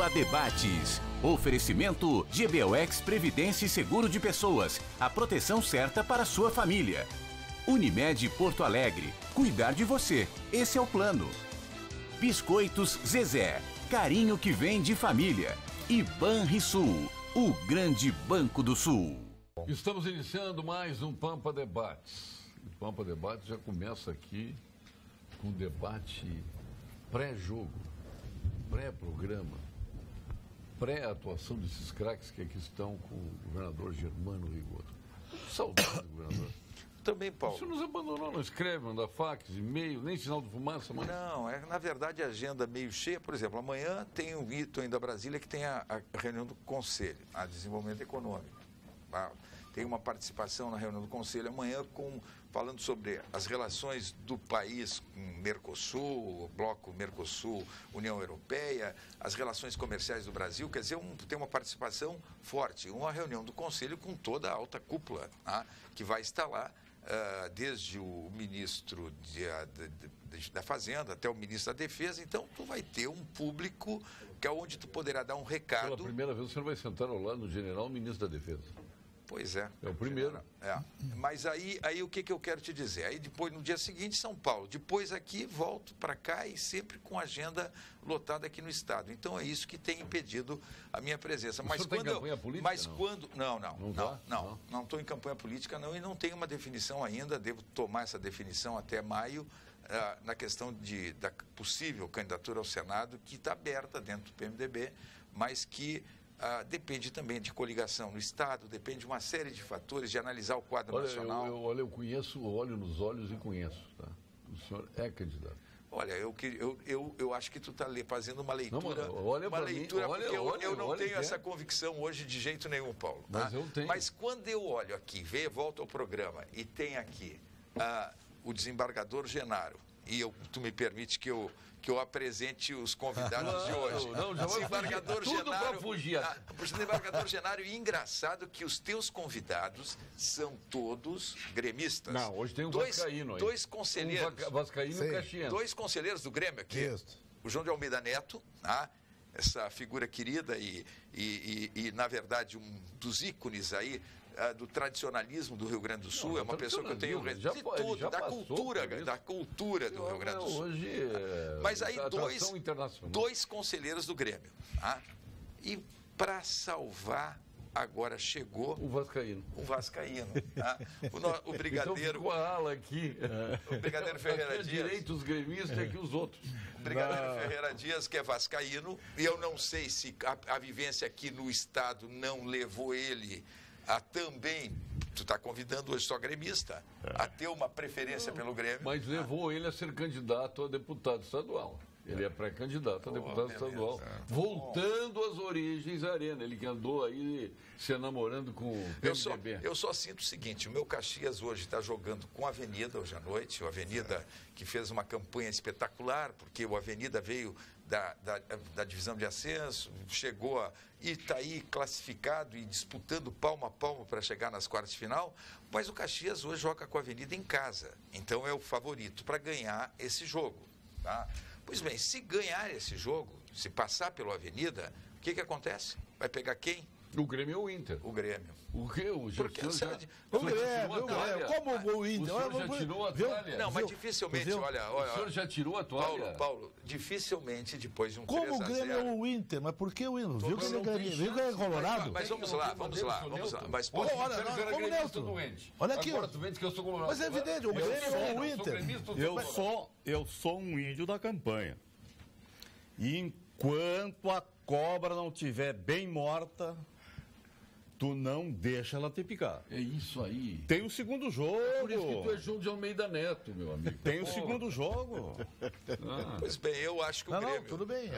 Pampa Debates. Oferecimento GBOX Previdência e Seguro de Pessoas. A proteção certa para a sua família. Unimed Porto Alegre. Cuidar de você. Esse é o plano. Biscoitos Zezé. Carinho que vem de família. E Banrisul. O grande Banco do Sul. Estamos iniciando mais um Pampa Debates. O Pampa Debates já começa aqui com um debate pré-jogo, pré-programa, pré-atuação desses craques que aqui estão com o governador Germano Rigor. Saudade do governador. Também, Paulo. O senhor nos abandonou, não escreve, não dá fax, e-mail, nem sinal de fumaça, mas... Não, na verdade a agenda meio cheia. Por exemplo, amanhã tem um Ito ainda Brasília que tem a reunião do Conselho, a Desenvolvimento Econômico. Tem uma participação na reunião do Conselho amanhã falando sobre as relações do país com Mercosul, Bloco Mercosul, União Europeia, as relações comerciais do Brasil. Quer dizer, tem uma participação forte, uma reunião do Conselho com toda a alta cúpula, que vai estar lá, desde o ministro da Fazenda até o ministro da Defesa. Então, tu vai ter um público que é onde tu poderá dar um recado. Pela primeira vez, o senhor vai sentar ao lado do general ministro da Defesa. Pois é. É o primeiro. Mas aí o que eu quero te dizer? Aí depois, no dia seguinte, São Paulo. Depois aqui, volto para cá e sempre com agenda lotada aqui no Estado. Então é isso que tem impedido a minha presença. Mas quando tem campanha política? Não estou em campanha política, não, e não tenho uma definição ainda. Devo tomar essa definição até maio, na questão da possível candidatura ao Senado, que está aberta dentro do PMDB, mas que depende também de coligação no Estado, depende de uma série de fatores, de analisar o quadro nacional. Eu conheço, olho nos olhos e conheço, tá? O senhor é candidato. Olha, eu acho que tu está fazendo uma leitura. Não, olha para mim, porque eu não tenho essa convicção hoje de jeito nenhum, Paulo. Mas eu tenho. Mas quando eu olho aqui, volto ao programa e tem aqui o desembargador Genaro, e tu me permite que eu apresente os convidados de hoje. Desembargador Genaro. Desembargador Genaro, e engraçado que os teus convidados são todos gremistas. Não, hoje tem um vascaíno aí. Dois conselheiros. Vascaíno e Caxias. Dois conselheiros do Grêmio aqui. Isso. O João de Almeida Neto, essa figura querida e, na verdade, um dos ícones aí do tradicionalismo do Rio Grande do Sul. É uma pessoa que eu tenho da cultura do Rio Grande do Sul. Hoje mas aí dois conselheiros do Grêmio. E para salvar, agora chegou o Vascaíno. O brigadeiro. Então ficou a ala aqui. O brigadeiro Ferreira aqui Dias. Direito os gremistas e aqui os outros. O brigadeiro Ferreira Dias, que é vascaíno, e eu não sei se a vivência aqui no Estado não levou ele a também, tu está convidando hoje só gremista, a ter uma preferência pelo Grêmio. Mas levou ele a ser candidato a deputado estadual. Ele é pré-candidato a deputado estadual. Voltando às origens da Arena. Ele que andou aí se namorando com o PMDB. Eu só sinto o seguinte, o meu Caxias hoje está jogando com a Avenida hoje à noite. O Avenida que fez uma campanha espetacular, porque o Avenida veio da divisão de acesso, chegou e está aí classificado e disputando palmo a palmo para chegar nas quartas de final. Mas o Caxias hoje joga com a Avenida em casa. Então é o favorito para ganhar esse jogo, tá? Pois bem, se ganhar esse jogo, se passar pela Avenida, o que acontece? Vai pegar quem? O Grêmio ou o Inter? O Grêmio. O quê? O Grêmio. Como o Inter? O senhor já tirou a toalha? Não, mas dificilmente, olha... O senhor já tirou a toalha? Paulo, dificilmente depois de um 3-0... Como o Grêmio é o Inter? Mas por que o Inter? Viu que ele é colorado? Mas vamos lá. Mas como neutro? Olha aqui. Agora tu vende que eu sou colorado. Mas é evidente, o Grêmio é o Inter. Eu sou um índio da campanha. E enquanto a cobra não estiver bem morta, tu não deixa ela te picar. É isso aí. Tem o segundo jogo. Por isso que tu é João de Almeida Neto, meu amigo. Tem o segundo jogo. Pois bem, eu acho que o Grêmio... Não, tudo bem.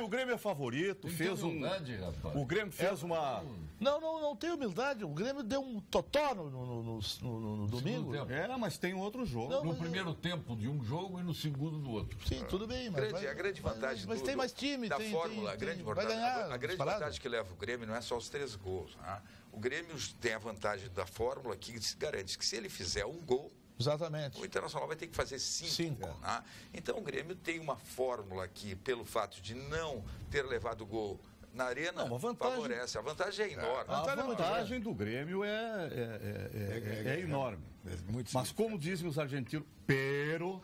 O Grêmio é favorito. Rapaz. O Grêmio fez uma... Não tem humildade. O Grêmio deu um totó no domingo. Mas tem outro jogo. No primeiro tempo de um jogo e no segundo do outro. Sim, tudo bem. A grande vantagem mas tem mais time. Da Fórmula, a grande vantagem que leva o Grêmio não é só os 3 gols. O Grêmio tem a vantagem da Fórmula que se garante que se ele fizer um gol, Exatamente. O Internacional vai ter que fazer 5. Né? Então o Grêmio tem uma fórmula que, pelo fato de não ter levado gol na Arena, favorece. A vantagem é enorme. A vantagem do Grêmio é enorme. Mas como dizem os argentinos, pero...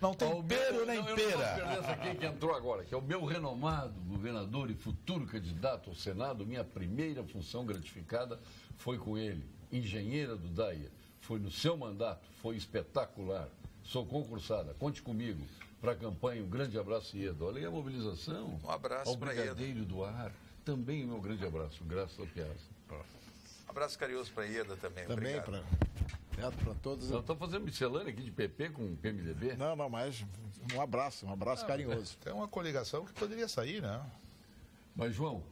Não tem pero nem pera. Eu não posso perder essa aqui que entrou agora, que é o meu renomado governador e futuro candidato ao Senado. Minha primeira função gratificada foi com ele, engenheira do DAIA. Foi no seu mandato, foi espetacular. Sou concursada, conte comigo para a campanha. Um grande abraço, Ieda. Olha aí a mobilização. Um abraço ao para Brigadeiro do Ar. Também o meu grande abraço, graças a Piazza. Abraço carinhoso para a Ieda também. Também para todos. Não, estão fazendo miscelânea aqui de PP com PMDB? Não, mas um abraço carinhoso. Tem uma coligação que poderia sair, né? Mas, João,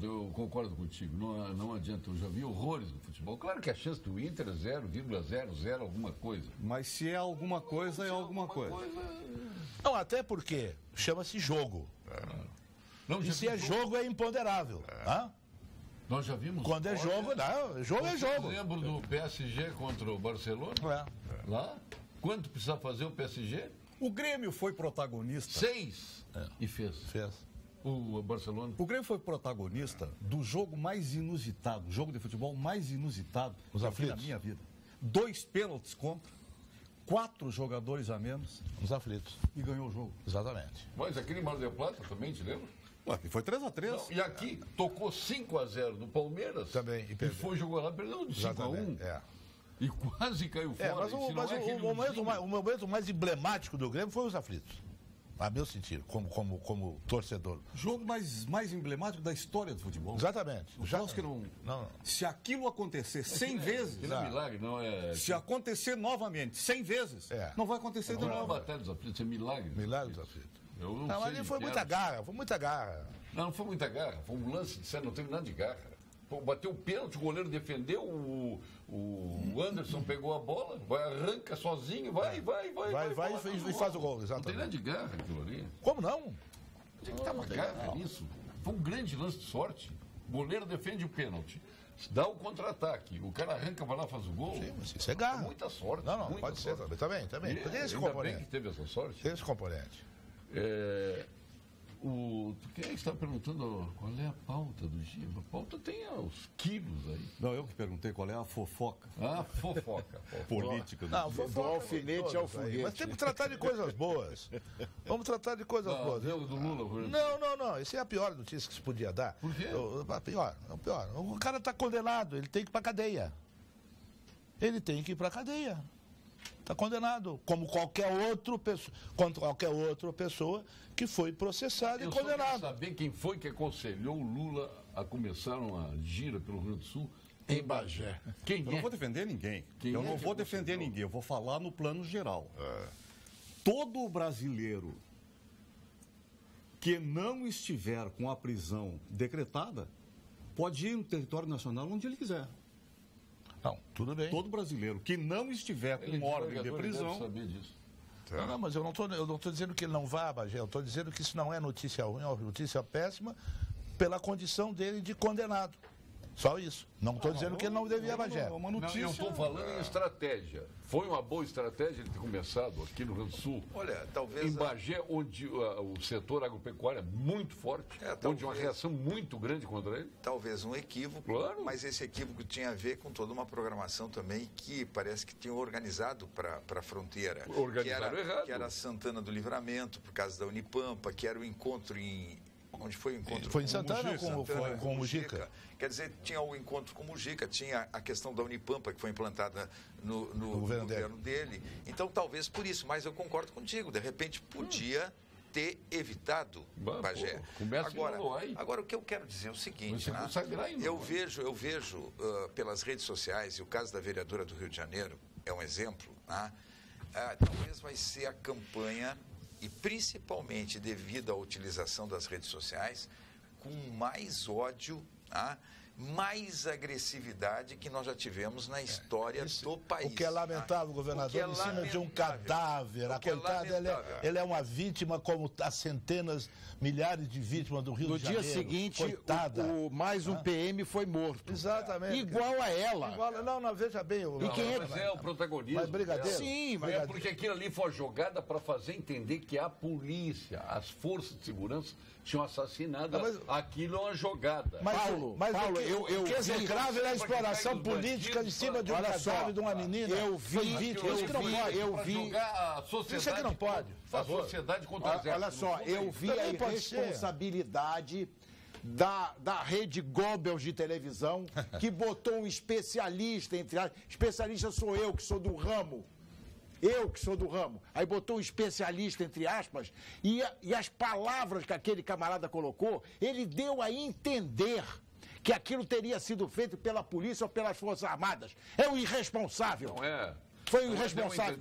eu concordo contigo, não adianta, eu já vi horrores no futebol. Claro que a chance do Inter é 0,00 alguma coisa. Mas se é alguma coisa, é alguma coisa. Não, até porque chama-se jogo. Não, E se é jogo, é imponderável. Hã? Nós já vimos. Quando é jogo, não. Jogo é jogo. Lembro do PSG contra o Barcelona? Lá? Quanto precisa fazer o PSG? O Grêmio foi protagonista. 6. E fez. O Barcelona. O Grêmio foi protagonista do jogo mais inusitado, o jogo de futebol mais inusitado Os aflitos. Da minha vida. 2 pênaltis contra, 4 jogadores a menos Os aflitos. e ganhou o jogo. Exatamente. Mas aquele Mar del Plata também, te lembra? Ué, foi 3-3. E aqui tocou 5-0 do Palmeiras. Também, e perdeu. foi jogar lá, perdeu de 5-1. Exatamente. E quase caiu fora. Mas o momento mais emblemático do Grêmio foi os aflitos. A meu sentido, como torcedor. Jogo mais emblemático da história do futebol. Exatamente. Que não. Se aquilo acontecer 100 vezes. Não é milagre, não é. Se acontecer novamente 100 vezes, não vai acontecer de Não é novo. Batalha dos Aflitos, é milagre. Milagre dos aflitos. Eu não Não, sei ali foi que muita era. garra, foi muita garra. Não foi muita garra, foi um lance, sério, não teve nada de garra. Pô, bateu o pênalti, o goleiro defendeu, o Anderson pegou a bola, arranca sozinho, vai e faz o gol, Não tem exatamente. nada de garra aquilo ali. Como não? Onde é que estava garra nisso? Foi um grande lance de sorte. O goleiro defende o pênalti. Dá o contra-ataque. O cara arranca, vai lá, faz o gol. Sim, mas isso é garra. Muita sorte. Não, muita pode ser sorte. também. E Tem esse ainda bem componente. que teve essa sorte. Tem esse componente. Quem é que está perguntando qual é a pauta do dia? A pauta tem os quilos aí. Não, eu que perguntei qual é a fofoca. Fofoca. Política. Não, Do alfinete ao foguete. Mas temos que tratar de coisas boas. Vamos tratar de coisas boas. Do Lula. Não. Essa é a pior notícia que se podia dar. Por quê? A pior. O cara está condenado, ele tem que ir para cadeia. Ele tem que ir para cadeia. Está condenado, como qualquer outra pessoa que foi processada e Eu só quero condenada. saber quem foi que aconselhou o Lula a começar uma gira pelo Rio Grande do Sul em Bagé. Quem Eu não vou defender ninguém. Quem eu é não que vou defender aconselhou? ninguém. Eu vou falar no plano geral. Todo brasileiro que não estiver com a prisão decretada pode ir no território nacional onde ele quiser. Não, tudo bem. Todo brasileiro que não estiver com ordem de prisão. Saber disso. Não, mas eu não estou dizendo que ele não vá a Bagé, eu estou dizendo que isso não é notícia ruim, é uma notícia péssima pela condição dele de condenado. Só isso. Não estou dizendo que ele não devia ir a Bagé. É uma Não, notícia. eu estou falando em estratégia. Foi uma boa estratégia ele ter começado aqui no Rio Grande do Sul. Olha, talvez... Em Bagé, onde o setor agropecuário é muito forte, onde uma reação muito grande contra ele. Talvez um equívoco, Claro. mas esse equívoco tinha a ver com toda uma programação também que parece que tinham organizado para a fronteira. Organizaram errado. Que era Santana do Livramento, por causa da Unipampa, que era o encontro em... Onde foi o encontro? Foi em Santana com o Mujica. Mujica. Quer dizer, tinha o encontro com o Mujica, tinha a questão da Unipampa, que foi implantada no governo dele. Então, talvez por isso, mas eu concordo contigo, de repente podia ter evitado Bagé. Começa em Agora, o que eu quero dizer é o seguinte, né? Eu vejo pelas redes sociais, e o caso da vereadora do Rio de Janeiro é um exemplo, né? Talvez vai ser a campanha, e principalmente devido à utilização das redes sociais, com mais ódio, mais agressividade que nós já tivemos na história do país. O que é lamentável, governador, em cima de um cadáver. A coitada, ela é uma vítima como as centenas, milhares de vítimas do Rio de Janeiro. No dia seguinte, mais um PM foi morto. Exatamente. Igual a ela. Não, veja bem. Mas é o protagonismo. Mas brigadeiro. Sim, mas é porque aquilo ali foi jogada para fazer entender que a polícia, as forças de segurança tinham assassinado. Aquilo é uma jogada. Paulo, o que é grave é a exploração política em cima de um cadáver de uma menina. Eu vi. Isso aqui não pode. A sociedade contra o Olha só, eu vi a irresponsabilidade da Rede Goebbels de televisão, que botou um especialista, especialista sou eu, que sou do ramo. Aí botou um especialista, entre aspas, e as palavras que aquele camarada colocou, ele deu a entender que aquilo teria sido feito pela polícia ou pelas Forças Armadas. É um irresponsável. Não é. Foi um irresponsável.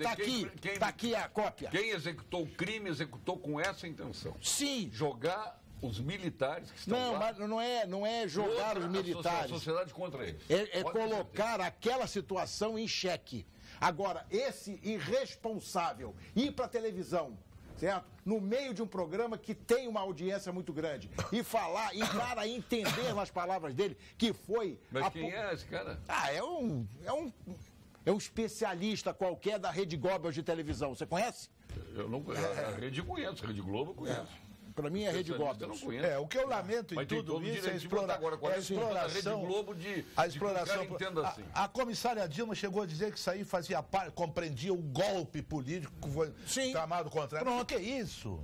Está aqui a cópia. Quem executou o crime, executou com essa intenção. Sim. Jogar os militares que estão lá. Mas não é jogar os militares. A sociedade contra eles. É colocar aquela situação em xeque. Agora, esse irresponsável ir para a televisão, certo? No meio de um programa que tem uma audiência muito grande, e falar, e dar a entender nas palavras dele que foi... Mas quem é esse cara? É um especialista qualquer da Rede Goebbels de televisão. Você conhece? Eu não conheço. A Rede conheço, a Rede Globo eu conheço. Para mim é Rede Goebbels. Eu não conheço. O que eu lamento em tudo isso é a exploração. A comissária Dilma chegou a dizer que isso aí fazia parte, compreendia o golpe político que foi tramado contra ela. Pronto, que isso?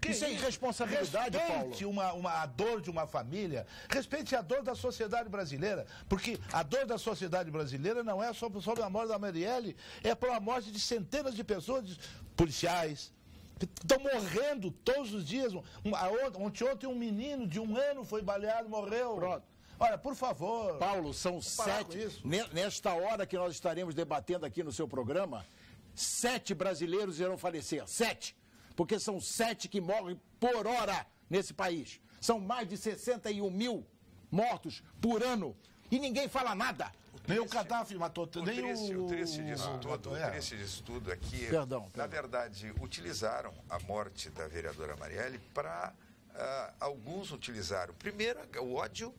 Isso é irresponsabilidade, Paulo. Respeite a dor de uma família, respeite a dor da sociedade brasileira, porque a dor da sociedade brasileira não é só sobre a morte da Marielle, é pela morte de centenas de pessoas, policiais, que estão morrendo todos os dias. Ontem um menino de 1 ano foi baleado, morreu. Pronto. Olha, por favor. Paulo, são 7. Nesta hora que nós estaremos debatendo aqui no seu programa, 7 brasileiros irão falecer. 7. Porque são 7 que morrem por hora nesse país. São mais de 61 mil mortos por ano. E ninguém fala nada. Nem o Gaddafi matou, nem o triste disso tudo é que, na verdade, utilizaram a morte da vereadora Marielle para... alguns utilizaram, primeiro, o ódio,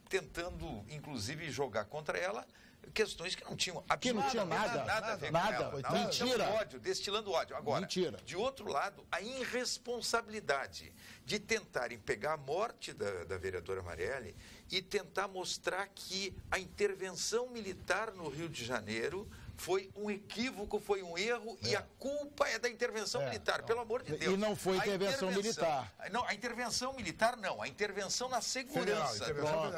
tentando, inclusive, jogar contra ela questões que não tinham absolutamente nada a ver com ela. Mentira. Ódio, destilando ódio. Agora, mentira. De outro lado, a irresponsabilidade de tentarem pegar a morte da vereadora Marielle e tentar mostrar que a intervenção militar no Rio de Janeiro foi um equívoco, foi um erro e a culpa é da intervenção militar, pelo amor de Deus. E não foi intervenção militar. Não, a intervenção militar não, a intervenção na segurança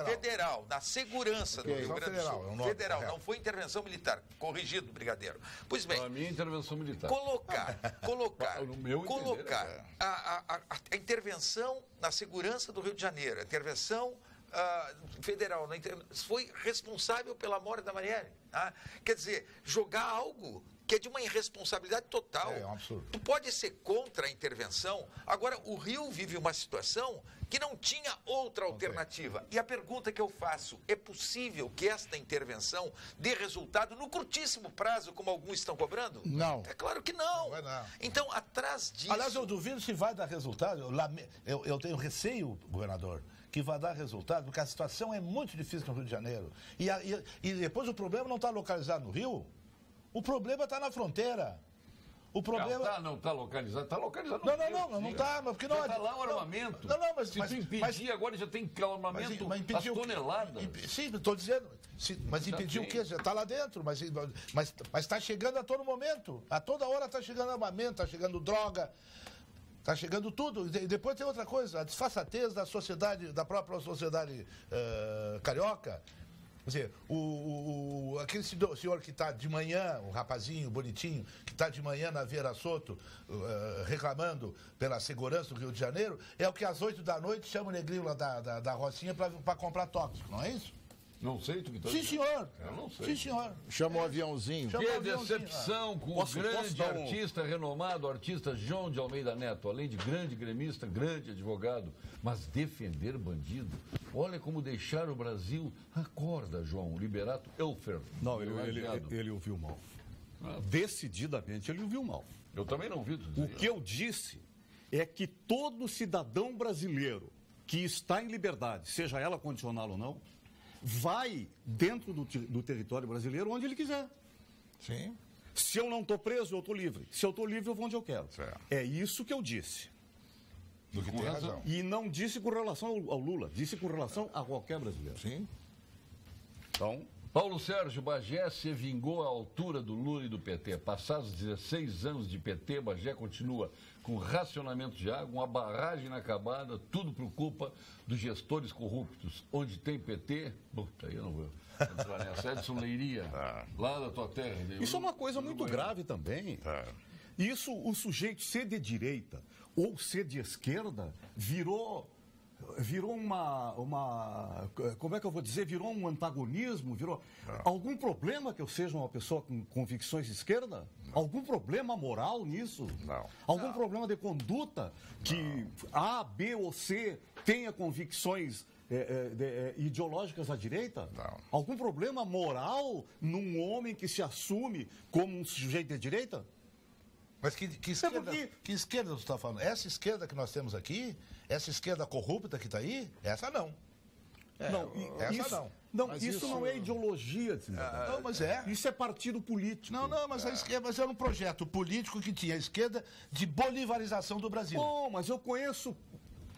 federal, na segurança do Rio Grande do Sul. Federal, não foi intervenção militar. Corrigido, brigadeiro. Pois bem. A minha intervenção militar. Colocar entender, a intervenção na segurança do Rio de Janeiro, a intervenção federal foi responsável pela morte da Marielle. Quer dizer, jogar algo que é de uma irresponsabilidade total. É um absurdo. Tu pode ser contra a intervenção, agora o Rio vive uma situação que não tinha outra alternativa. E a pergunta que eu faço, é possível que esta intervenção dê resultado no curtíssimo prazo, como alguns estão cobrando? Não. É claro que não. Não vai não. Então, atrás disso... Aliás, eu duvido se vai dar resultado. Eu tenho receio, governador, que vai dar resultado, porque a situação é muito difícil no Rio de Janeiro. E depois o problema não está localizado no Rio, o problema está na fronteira. O problema... Não está localizado, está localizado. Não está, mas porque não... Está lá o armamento. Mas se tu impedir, agora já tem armamento às toneladas. Sim, estou dizendo, mas impedir o quê? Já está lá dentro, mas está chegando a todo momento. A toda hora está chegando armamento, está chegando droga, está chegando tudo. E depois tem outra coisa, a disfarçatez da sociedade, da própria sociedade carioca. Quer dizer, aquele senhor que está de manhã, o rapazinho bonitinho, que está de manhã na Vieira Soto, reclamando pela segurança do Rio de Janeiro, é o que às 8 da noite chama o negrinho lá da Rocinha para comprar tóxico, não é isso? Não sei, tu que está Sim, senhor. Eu não sei. Sim, senhor. Chama o aviãozinho. Que decepção com o grande artista, renomado artista João de Almeida Neto. Além de grande gremista, grande advogado, mas defender bandido. Olha como deixar o Brasil. Acorda, João. Liberato Elfer. Não, ele ouviu mal. Decididamente, ele ouviu mal. Eu também não ouvi. O que eu disse é que todo cidadão brasileiro que está em liberdade, seja ela condicional ou não, vai dentro do território brasileiro onde ele quiser. Sim. Se eu não estou preso, eu estou livre. Se eu estou livre, eu vou onde eu quero. Certo. É isso que eu disse. Do que tem razão. E não disse com relação ao Lula, disse com relação a qualquer brasileiro. Sim. Então, Paulo Sérgio, Bagé se vingou à altura do Lula e do PT. Passados 16 anos de PT, Bagé continua com racionamento de água, uma barragem inacabada, tudo por culpa dos gestores corruptos. Onde tem PT, puta, eu não vou entrar nessa. Edson Leiria, lá da tua terra. isso é uma coisa muito grave também. Isso, o sujeito ser de direita ou ser de esquerda, virou uma como é que eu vou dizer, virou um antagonismo, algum problema que eu seja uma pessoa com convicções de esquerda? Não. Algum problema moral nisso? Não. Algum problema de conduta que A, B ou C tenha convicções ideológicas à direita? Não. Algum problema moral num homem que se assume como um sujeito de direita? Mas que esquerda você está falando? Essa esquerda que nós temos aqui, essa esquerda corrupta que está aí, essa não. Isso não é ideologia, não, mas é. Isso é partido político. Não, mas a esquerda, mas era um projeto político que tinha a esquerda de bolivarização do Brasil. Bom, mas eu conheço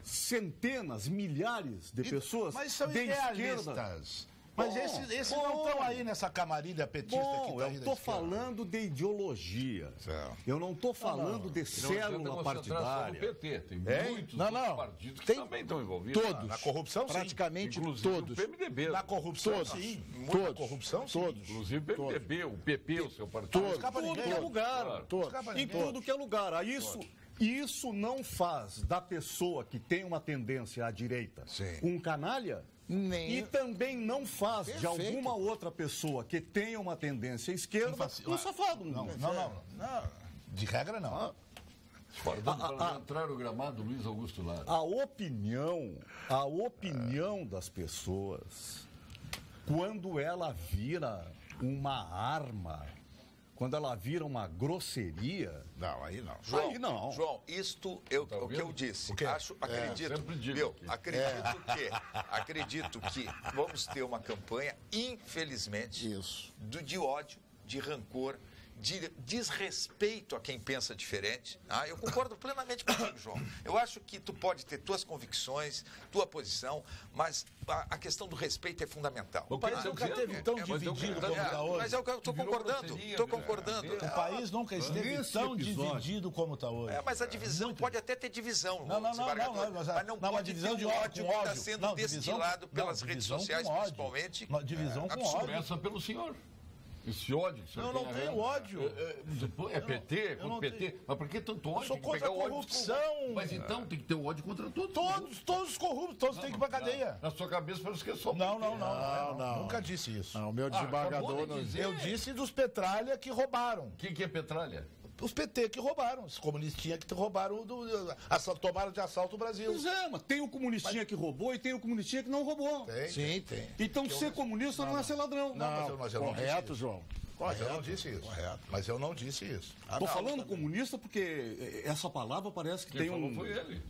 centenas, milhares de pessoas mas são de idealistas. esquerda. Mas esses não estão aí nessa camarilha petista que está aí. Eu estou falando de ideologia. Certo. Eu não estou falando de célula partidária. No PT. Tem muitos partidos que também estão envolvidos. Todos. Na corrupção, praticamente todos. O PMDB. Na corrupção, sim. Muita corrupção, sim. Todos. Inclusive o PMDB, o PP, o seu partido. Tudo que é lugar. Em tudo que é lugar. Isso não faz da pessoa que tem uma tendência à direita um canalha. E também não faz de alguma outra pessoa que tenha uma tendência à esquerda um safado. Não. De regra, não. Para entrar no gramado, Luiz Augusto Lara. A opinião das pessoas, quando ela vira uma arma, quando ela vira uma grosseria... Não, aí não. João, isto é o que eu disse. Acredito que vamos ter uma campanha, infelizmente, de ódio, de rancor, de desrespeito a quem pensa diferente. Eu concordo plenamente contigo, João. Eu acho que tu pode ter tuas convicções, tua posição, mas a questão do respeito é fundamental. O país nunca esteve tão dividido como está hoje. Mas eu estou concordando. O país nunca esteve tão dividido como está hoje. Mas a divisão pode até ter divisão, mas não pode ter o ódio que está sendo destilado pelas redes sociais, principalmente. Divisão com ódio. Começa pelo senhor. Esse ódio que o senhor tem. Eu não tenho ódio. É PT, contra PT. Mas por que tanto ódio? Eu sou contra a corrupção. Mas então tem que ter ódio contra todos. Todos os corruptos, todos têm que ir pra cadeia. Na sua cabeça parece que é só PT. Não. Nunca disse isso. Não, o meu desembargador... Eu disse dos Petralha que roubaram. Quem que é Petralha? Os PT que roubaram, os comunistinhas que roubaram, tomaram de assalto o Brasil. Pois é, mas tem o comunistinha que roubou e tem o comunistinha que não roubou. Tem. Então ser comunista não é ser ladrão. Mas eu correto, João. Mas eu não disse isso. Mas eu não disse isso. Estou falando comunista porque essa palavra parece que quem tem falou foi ele.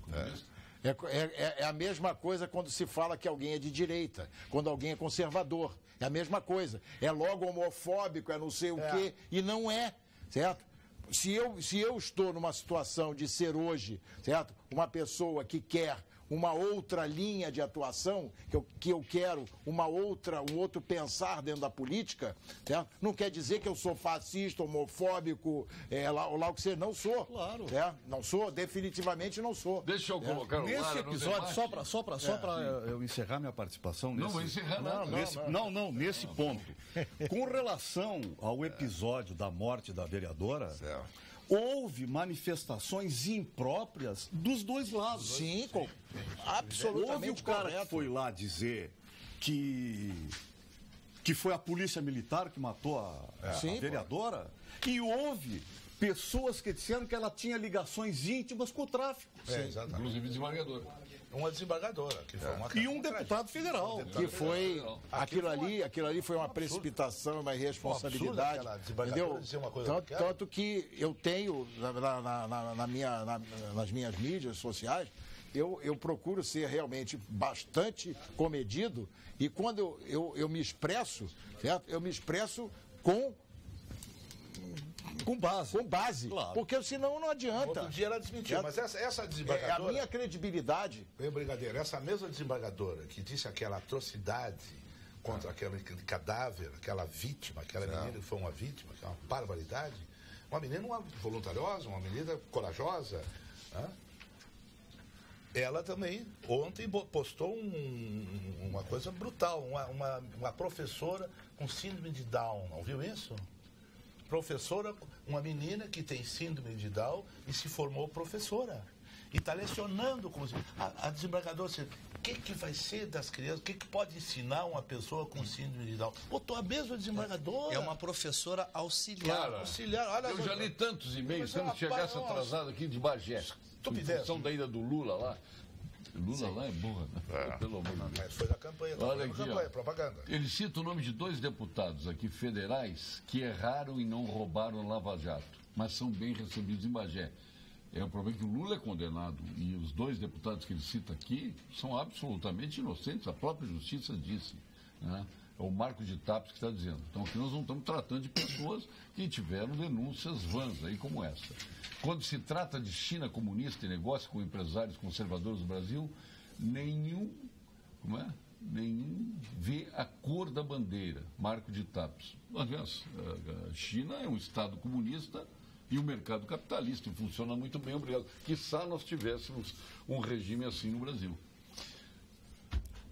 É a mesma coisa quando se fala que alguém é de direita, quando alguém é conservador. É a mesma coisa. É logo homofóbico, é não sei o quê, e não é, certo? Se eu estou numa situação de ser hoje, certo? Uma pessoa que quer uma outra linha de atuação, que eu quero um outro pensar dentro da política, certo? Não quer dizer que eu sou fascista, homofóbico, lá o que seja. Não sou. Claro. Certo? Não sou, definitivamente não sou. Deixa eu colocar o nesse episódio, só para eu encerrar minha participação nesse... Não vou encerrar nada. Nesse ponto. Com relação ao episódio da morte da vereadora... Certo. Houve manifestações impróprias dos dois lados. Sim, absolutamente. Houve o cara que foi lá dizer que foi a polícia militar que matou a vereadora, e houve pessoas que disseram que ela tinha ligações íntimas com o tráfico. Inclusive desembargador. Uma desembargadora. Que foi uma E um deputado federal. Que foi, aquilo ali foi uma precipitação, uma irresponsabilidade. Entendeu? Tanto que eu tenho, nas minhas mídias sociais, eu procuro ser realmente bastante comedido e quando eu me expresso, certo? Eu me expresso com base. Claro. Porque senão não adianta. Outro dia ela desmentiu, mas essa desembargadora... É a minha credibilidade. Bem, brigadeiro, essa mesma desembargadora que disse aquela atrocidade contra aquele cadáver, aquela vítima, aquela menina que foi uma vítima, que é uma barbaridade, uma menina voluntariosa, uma menina corajosa, né? Ela também, ontem, postou uma coisa brutal, uma professora com síndrome de Down, não viu isso? Professora, uma menina que tem síndrome de Down e se formou professora. E está lecionando como a desembargadora, o que vai ser das crianças, o que pode ensinar uma pessoa com síndrome de Down? Botou a mesma desembargadora. É uma professora auxiliar. Claro. Auxiliar, olha, eu já li tantos e-mails, se eu não chegasse atrasado aqui de Bagé. Em função da ida do Lula lá. Lula lá é burra, né? Pelo amor de Deus. Mas foi da campanha, Olha aqui, campanha, propaganda. Ele cita o nome de 2 deputados aqui federais que erraram e não roubaram Lava Jato, mas são bem recebidos em Bagé. É o problema que o Lula é condenado e os 2 deputados que ele cita aqui são absolutamente inocentes, a própria justiça disse, né? É o Marco de Tapes que está dizendo. Então aqui nós não estamos tratando de pessoas que tiveram denúncias vãs aí como essa. Quando se trata de China comunista e negócio com empresários conservadores do Brasil, nenhum vê a cor da bandeira. Marco de Tapes. Aliás, a China é um Estado comunista e o mercado capitalista, e funciona muito bem, obrigado. Quiçá nós tivéssemos um regime assim no Brasil.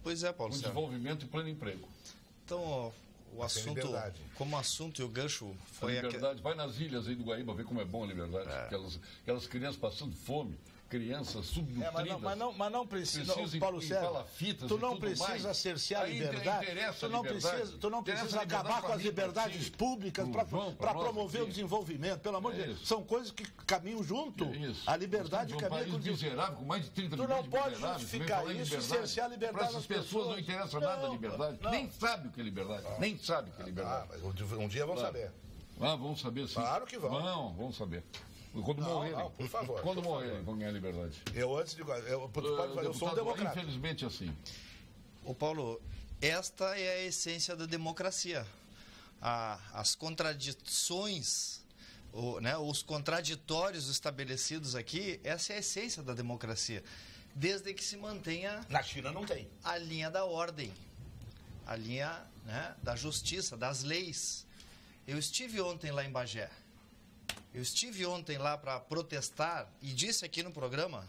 Pois é, Paulo Com Sérgio. desenvolvimento e pleno emprego. Então, o assunto, como assunto e o gancho foi... A liberdade, vai nas ilhas aí do Guaíba ver como é bom a liberdade. Aquelas crianças passando fome, crianças subnutridas. Mas não precisa, Paulo Sérgio, tu não precisa cercear a liberdade, tu não precisa acabar com as liberdades públicas para promover o desenvolvimento, pelo amor de Deus. São coisas que caminham junto. A liberdade caminha com o miserável, com mais de 30 milhões de miseráveis. Tu não pode justificar isso e cercear a liberdade das pessoas. Para essas pessoas não interessa nada a liberdade. Nem sabe o que é liberdade. Nem sabe o que é liberdade. Mas um dia vão saber. Vão saber sim. Claro que vão. Vão saber. Quando morrerem. Por favor. Quando morrerem, vão ganhar liberdade. Eu sou um democrata. Infelizmente, assim. Ô Paulo, esta é a essência da democracia. As contradições, os contraditórios estabelecidos aqui, essa é a essência da democracia. Desde que se mantenha... Na China não tem. A linha da ordem, a linha, né, da justiça, das leis. Eu estive ontem lá em Bagé. Eu estive ontem lá para protestar, e disse aqui no programa,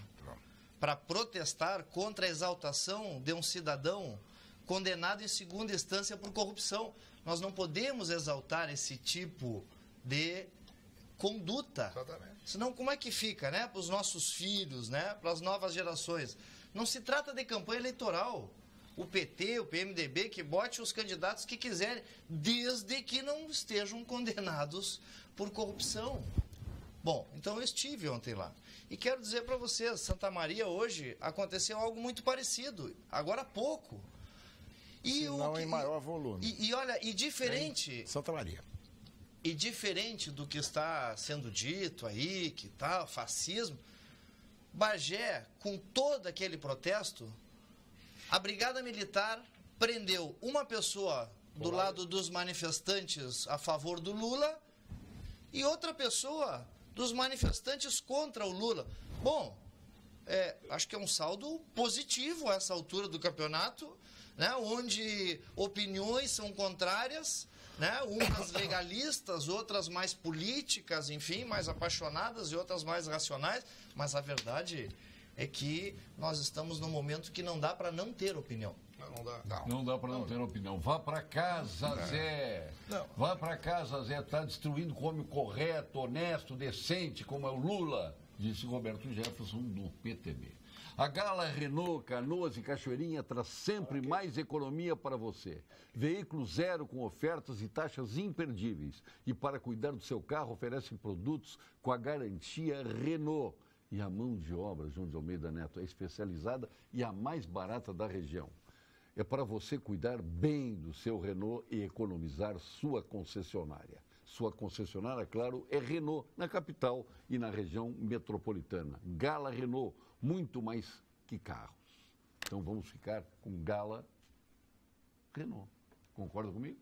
para protestar contra a exaltação de um cidadão condenado em segunda instância por corrupção. Nós não podemos exaltar esse tipo de conduta. Exatamente. Senão, como é que fica, né? Para os nossos filhos, né? Para as novas gerações. Não se trata de campanha eleitoral. O PT, o PMDB, que bote os candidatos que quiserem, desde que não estejam condenados por corrupção. Bom, então eu estive ontem lá. E quero dizer para vocês, Santa Maria hoje aconteceu algo muito parecido, agora há pouco. Se não em maior volume. E olha, e diferente... Santa Maria. E diferente do que está sendo dito aí, que tal, fascismo, Bagé, com todo aquele protesto, a Brigada Militar prendeu uma pessoa do lado dos manifestantes a favor do Lula e outra pessoa dos manifestantes contra o Lula. Bom, acho que é um saldo positivo a essa altura do campeonato, né, onde opiniões são contrárias, né, umas legalistas, outras mais políticas, enfim, mais apaixonadas e outras mais racionais, mas a verdade é que nós estamos num momento que não dá para não ter opinião. Não dá para não ter opinião. Vá para casa, Zé. Vá para casa, Zé. Está destruindo como correto, honesto, decente, como é o Lula, disse Roberto Jefferson do PTB. A Gala Renault, Canoas e Cachoeirinha traz sempre mais economia para você. Veículo zero com ofertas e taxas imperdíveis. E para cuidar do seu carro, oferece produtos com a garantia Renault. E a mão de obra, João de Almeida Neto, é especializada e a mais barata da região. É para você cuidar bem do seu Renault e economizar sua concessionária. Sua concessionária, claro, é Renault, na capital e na região metropolitana. Gala Renault, muito mais que carros. Então vamos ficar com Gala Renault. Concorda comigo?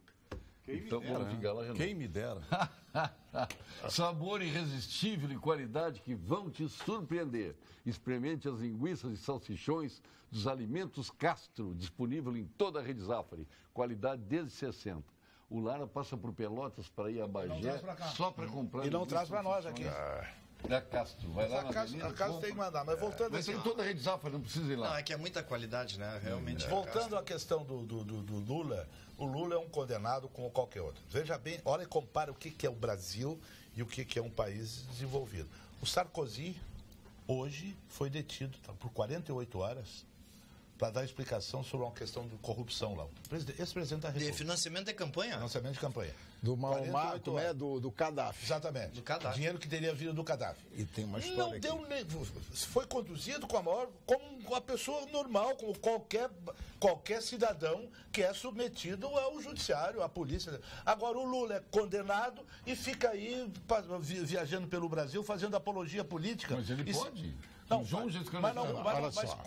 Então vamos de Gala Renault. Quem me dera. Sabor irresistível e qualidade que vão te surpreender. Experimente as linguiças e salsichões dos Alimentos Castro, disponível em toda a rede Zafari. Qualidade desde 60. O Lara passa por Pelotas para ir a Bagé só para comprar. E não traz para nós aqui. Da Castro. Vai lá na Avenida, a Castro tem que mandar, mas voltando Mas assim, tem toda a rede Zafari, não precisa ir lá. Não, é que é muita qualidade, né? Realmente. voltando à questão do Lula, o Lula é um condenado como qualquer outro. Veja bem, olha e compara o que é o Brasil e o que é um país desenvolvido. O Sarkozy, hoje, foi detido por 48 horas para dar explicação sobre uma questão de corrupção lá. Ex-presidente da República. De financiamento de campanha? Financiamento de campanha. Do Muammar, 48 horas. do Gaddafi. Exatamente. Do Gaddafi. Dinheiro que teria vindo do Gaddafi. E tem uma história Não deu aqui. nem. Foi conduzido como uma pessoa normal, como qualquer cidadão que é submetido ao judiciário, à polícia. Agora o Lula é condenado e fica aí viajando pelo Brasil, fazendo apologia política. Mas ele Isso- pode. Não, O João já escreveu. mas não, olha só.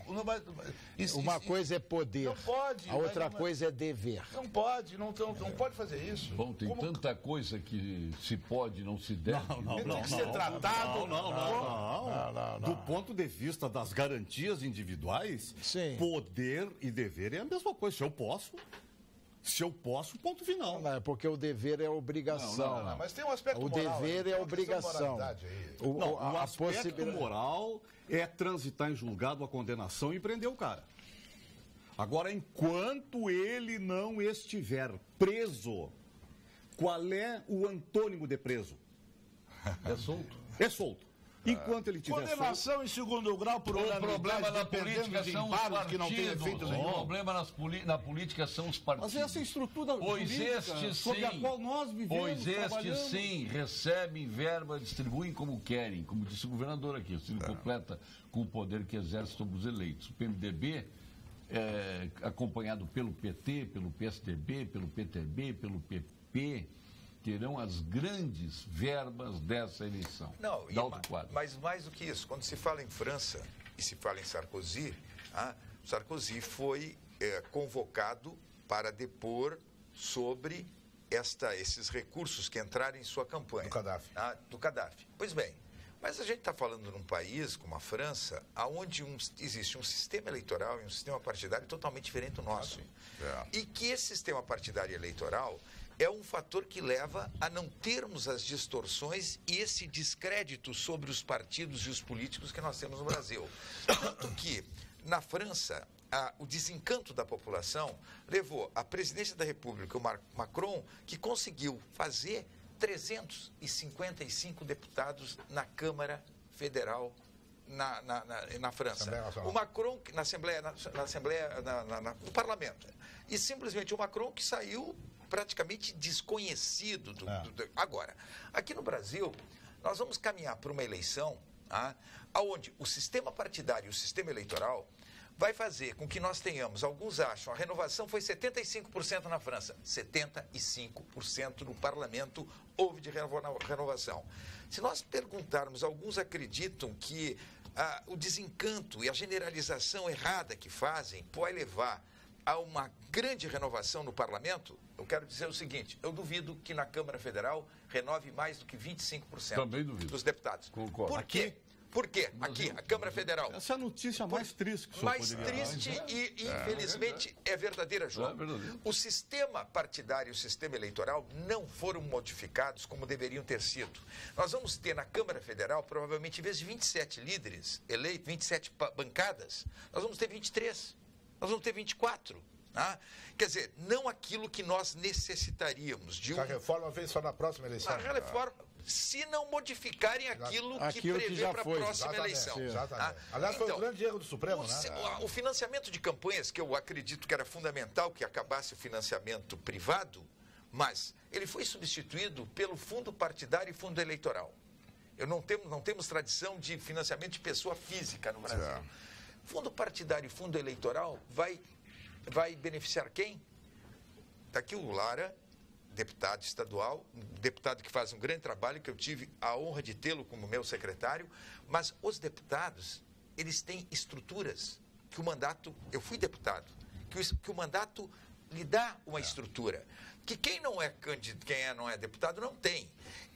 Uma coisa é poder, Não pode, a outra mas- coisa é dever. Não pode, não pode fazer isso. Bom, tem Como- tanta coisa que se pode e não se deve. Ele tem que ser tratado. Não. Do ponto de vista das garantias individuais, Sim. poder e dever é a mesma coisa. Se eu posso, ponto final. Não, é porque o dever é obrigação. Não, mas tem um aspecto O moral. dever tem é uma questão de obrigação. moralidade aí. Não, o a aspecto possibilidade- moral é transitar em julgado a condenação e prender o cara. Agora, enquanto ele não estiver preso, qual é o antônimo de preso? É solto. É solto. Enquanto ele estiver solto... Condenação em segundo grau por O unanimidade, problema na dependendo política de são os embargos que não tem partidos. efeito O nenhum. problema na política são os partidos. Mas essa é a estrutura Pois jurídica estes sobre a sim, qual nós vivemos, pois estes trabalhamos. sim recebem verba, distribuem como querem, como disse o governador aqui, se ele completa com o poder que exerce sobre os eleitos. O PMDB, acompanhado pelo PT, pelo PSDB, pelo PTB, pelo PP, terão as grandes verbas dessa eleição. Não, da Alto Quadro. mas mais do que isso, quando se fala em França e se fala em Sarkozy, Sarkozy foi convocado para depor sobre esses recursos que entraram em sua campanha. Do Gaddafi. Do Gaddafi. Pois bem, mas a gente está falando num país como a França, onde existe um sistema eleitoral e um sistema partidário totalmente diferente do nosso. E que esse sistema partidário e eleitoral é um fator que leva a não termos as distorções e esse descrédito sobre os partidos e os políticos que nós temos no Brasil. Tanto que, na França, o desencanto da população levou a presidência da República, o Macron, que conseguiu fazer 355 deputados na Câmara Federal na França. O Macron, no parlamento. E simplesmente o Macron que saiu praticamente desconhecido. Agora, aqui no Brasil, nós vamos caminhar para uma eleição onde o sistema partidário e o sistema eleitoral vai fazer com que nós tenhamos, alguns acham, a renovação foi 75% na França, 75% no parlamento houve de renovação. Se nós perguntarmos, alguns acreditam que o desencanto e a generalização errada que fazem vai levar a uma grande renovação no parlamento. Eu quero dizer o seguinte, eu duvido que na Câmara Federal renove mais do que 25% Também duvido. dos deputados. Concordo. Por quê? Por quê? Aqui, a Câmara Federal. Essa é a notícia mais triste que o senhor Mais poderia dar. triste e, infelizmente, é verdadeira, João. É verdadeiro. O sistema partidário e o sistema eleitoral não foram modificados como deveriam ter sido. Nós vamos ter na Câmara Federal, provavelmente, em vez de 27 líderes eleitos, 27 bancadas, nós vamos ter 23. Nós vamos ter 24. Quer dizer, não aquilo que nós necessitaríamos de A reforma vem só na próxima eleição. A reforma, se não modificarem aquilo que prevê já para a foi. próxima Exatamente, eleição. exatamente. Aliás, foi um grande erro do Supremo, O financiamento de campanhas, que eu acredito que era fundamental que acabasse o financiamento privado, mas ele foi substituído pelo fundo partidário e fundo eleitoral. Não temos tradição de financiamento de pessoa física no Brasil. Certo. Fundo partidário e fundo eleitoral vai beneficiar quem? Está aqui o Lara, deputado estadual, um deputado que faz um grande trabalho, que eu tive a honra de tê-lo como meu secretário, mas os deputados, eles têm estruturas que o mandato, eu fui deputado, que o mandato lhe dá uma estrutura, que quem não é deputado não tem.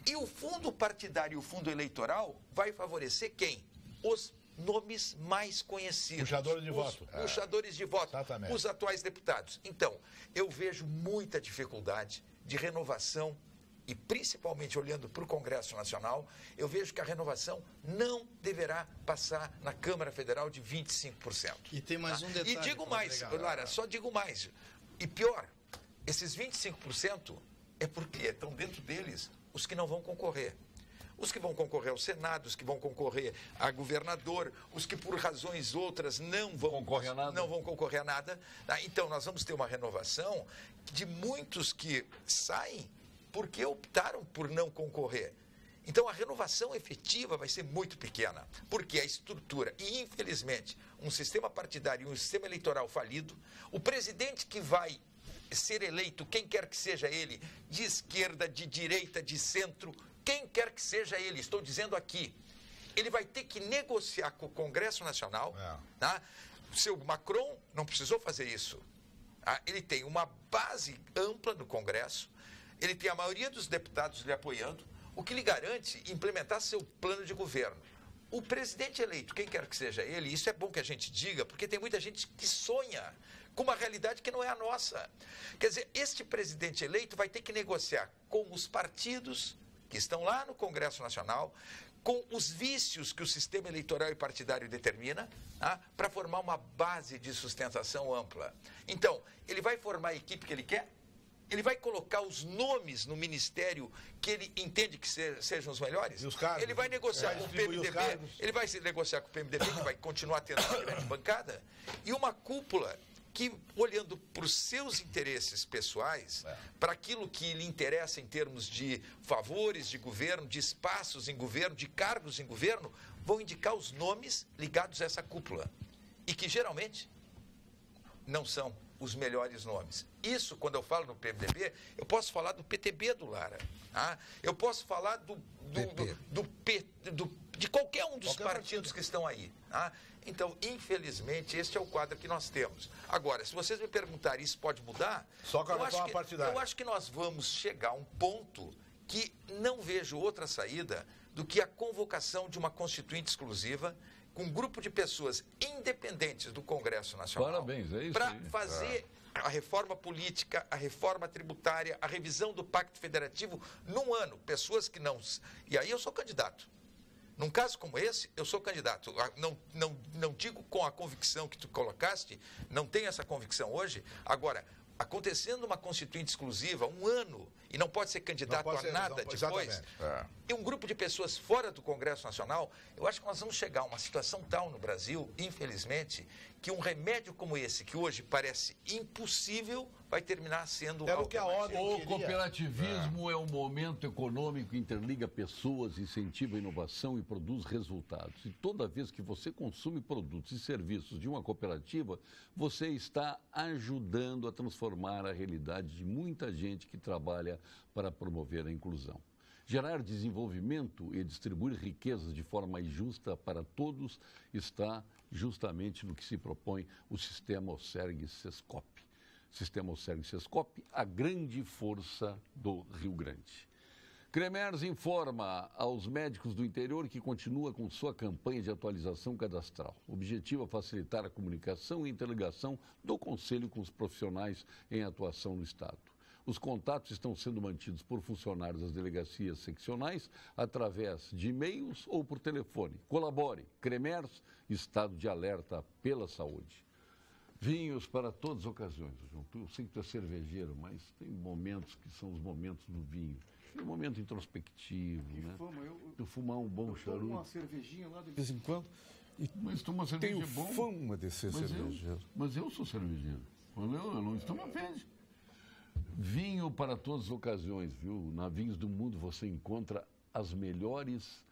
E o fundo partidário e o fundo eleitoral vai favorecer quem? Os nomes mais conhecidos. Puxadores de voto. Puxadores de voto. Exatamente. Os atuais deputados. Então, eu vejo muita dificuldade de renovação e principalmente olhando para o Congresso Nacional, eu vejo que a renovação não deverá passar na Câmara Federal de 25%. E tem mais um detalhe. E digo mais, Lara, só digo mais. E pior, esses 25% é porque estão dentro deles os que não vão concorrer. Os que vão concorrer ao Senado, os que vão concorrer a governador, os que por razões outras não vão concorrer a nada. Tá? Então, nós vamos ter uma renovação de muitos que saem porque optaram por não concorrer. Então, a renovação efetiva vai ser muito pequena, porque a estrutura, e infelizmente, um sistema partidário e um sistema eleitoral falido, o presidente que vai ser eleito, quem quer que seja ele, de esquerda, de direita, de centro, quem quer que seja ele, estou dizendo aqui, ele vai ter que negociar com o Congresso Nacional. Tá? O seu Macron não precisou fazer isso. Tá? Ele tem uma base ampla no Congresso, ele tem a maioria dos deputados lhe apoiando, o que lhe garante implementar seu plano de governo. O presidente eleito, quem quer que seja ele, isso é bom que a gente diga, porque tem muita gente que sonha com uma realidade que não é a nossa. Quer dizer, este presidente eleito vai ter que negociar com os partidos que estão lá no Congresso Nacional, com os vícios que o sistema eleitoral e partidário determina, tá? Para formar uma base de sustentação ampla. Então, ele vai formar a equipe que ele quer, ele vai colocar os nomes no ministério que ele entende que sejam os melhores, e os cargos, ele vai negociar com o PMDB, ele vai se negociar com o PMDB, que vai continuar tendo uma grande bancada, e uma cúpula que, olhando para os seus interesses pessoais, para aquilo que lhe interessa em termos de favores de governo, de espaços em governo, de cargos em governo, vão indicar os nomes ligados a essa cúpula. E que, geralmente, não são os melhores nomes. Isso, quando eu falo no PMDB, eu posso falar do PTB do Lara. Tá? Eu posso falar de qualquer um dos partidos que estão aí. Tá? Então, infelizmente, este é o quadro que nós temos. Agora, se vocês me perguntarem, isso pode mudar? Só com a reforma partidária. Eu acho que nós vamos chegar a um ponto que não vejo outra saída do que a convocação de uma constituinte exclusiva com um grupo de pessoas independentes do Congresso Nacional. Parabéns, é isso. Para fazer a reforma política, a reforma tributária, a revisão do Pacto Federativo num ano. Pessoas que não... E aí eu sou candidato. Num caso como esse, eu sou candidato. Não digo com a convicção que tu colocaste, não tenho essa convicção hoje. Agora, acontecendo uma constituinte exclusiva, um ano, e não pode ser candidato a nada depois, e um grupo de pessoas fora do Congresso Nacional, eu acho que nós vamos chegar a uma situação tal no Brasil, infelizmente, que um remédio como esse, que hoje parece impossível, vai terminar sendo algo que a ordem O cooperativismo é um momento econômico que interliga pessoas, incentiva a inovação e produz resultados. E toda vez que você consome produtos e serviços de uma cooperativa, você está ajudando a transformar a realidade de muita gente que trabalha para promover a inclusão. Gerar desenvolvimento e distribuir riquezas de forma mais justa para todos está justamente no que se propõe o Sistema Osergue-Sescop. Sistema Osergue-Sescop, a grande força do Rio Grande. Cremers informa aos médicos do interior que continua com sua campanha de atualização cadastral. O objetivo é facilitar a comunicação e interligação do Conselho com os profissionais em atuação no Estado. Os contatos estão sendo mantidos por funcionários das delegacias seccionais através de e-mails ou por telefone. Colabore. Cremers, estado de alerta pela saúde. Vinhos para todas as ocasiões, João. Eu sei que tu é cervejeiro, mas tem momentos que são os momentos do vinho. É um momento introspectivo, né? Tu fumar um bom charuto. Uma cervejinha lá de vez em quando. Mas toma cerveja Tenho bom. fama de ser cervejeiro. Mas eu sou cervejeiro. Eu não estou na frente. Vinho para todas as ocasiões, viu? Na Vinhos do Mundo você encontra as melhores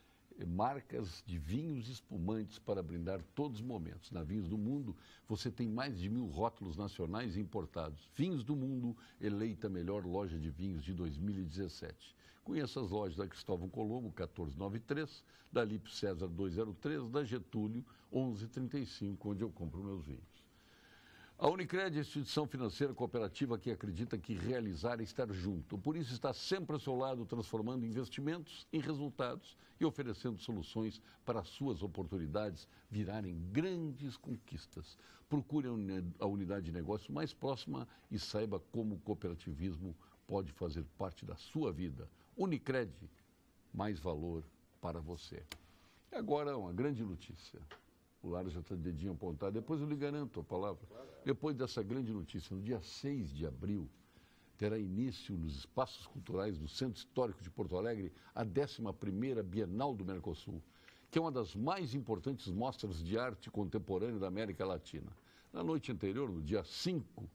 marcas de vinhos espumantes para brindar todos os momentos. Na Vinhos do Mundo, você tem mais de 1000 rótulos nacionais e importados. Vinhos do Mundo, eleita a melhor loja de vinhos de 2017. Conheça as lojas da Cristóvão Colombo, 1493, da Lípio César 203, da Getúlio 1135, onde eu compro meus vinhos. A Unicred é a instituição financeira cooperativa que acredita que realizar é estar junto. Por isso está sempre ao seu lado, transformando investimentos em resultados e oferecendo soluções para as suas oportunidades virarem grandes conquistas. Procure a unidade de negócio mais próxima e saiba como o cooperativismo pode fazer parte da sua vida. Unicred, mais valor para você. E agora uma grande notícia. O Lara já está de dedinho apontado, depois eu lhe garanto a palavra. Depois dessa grande notícia, no dia 6 de abril, terá início nos espaços culturais do Centro Histórico de Porto Alegre a 11ª Bienal do Mercosul, que é uma das mais importantes mostras de arte contemporânea da América Latina. Na noite anterior, no dia 5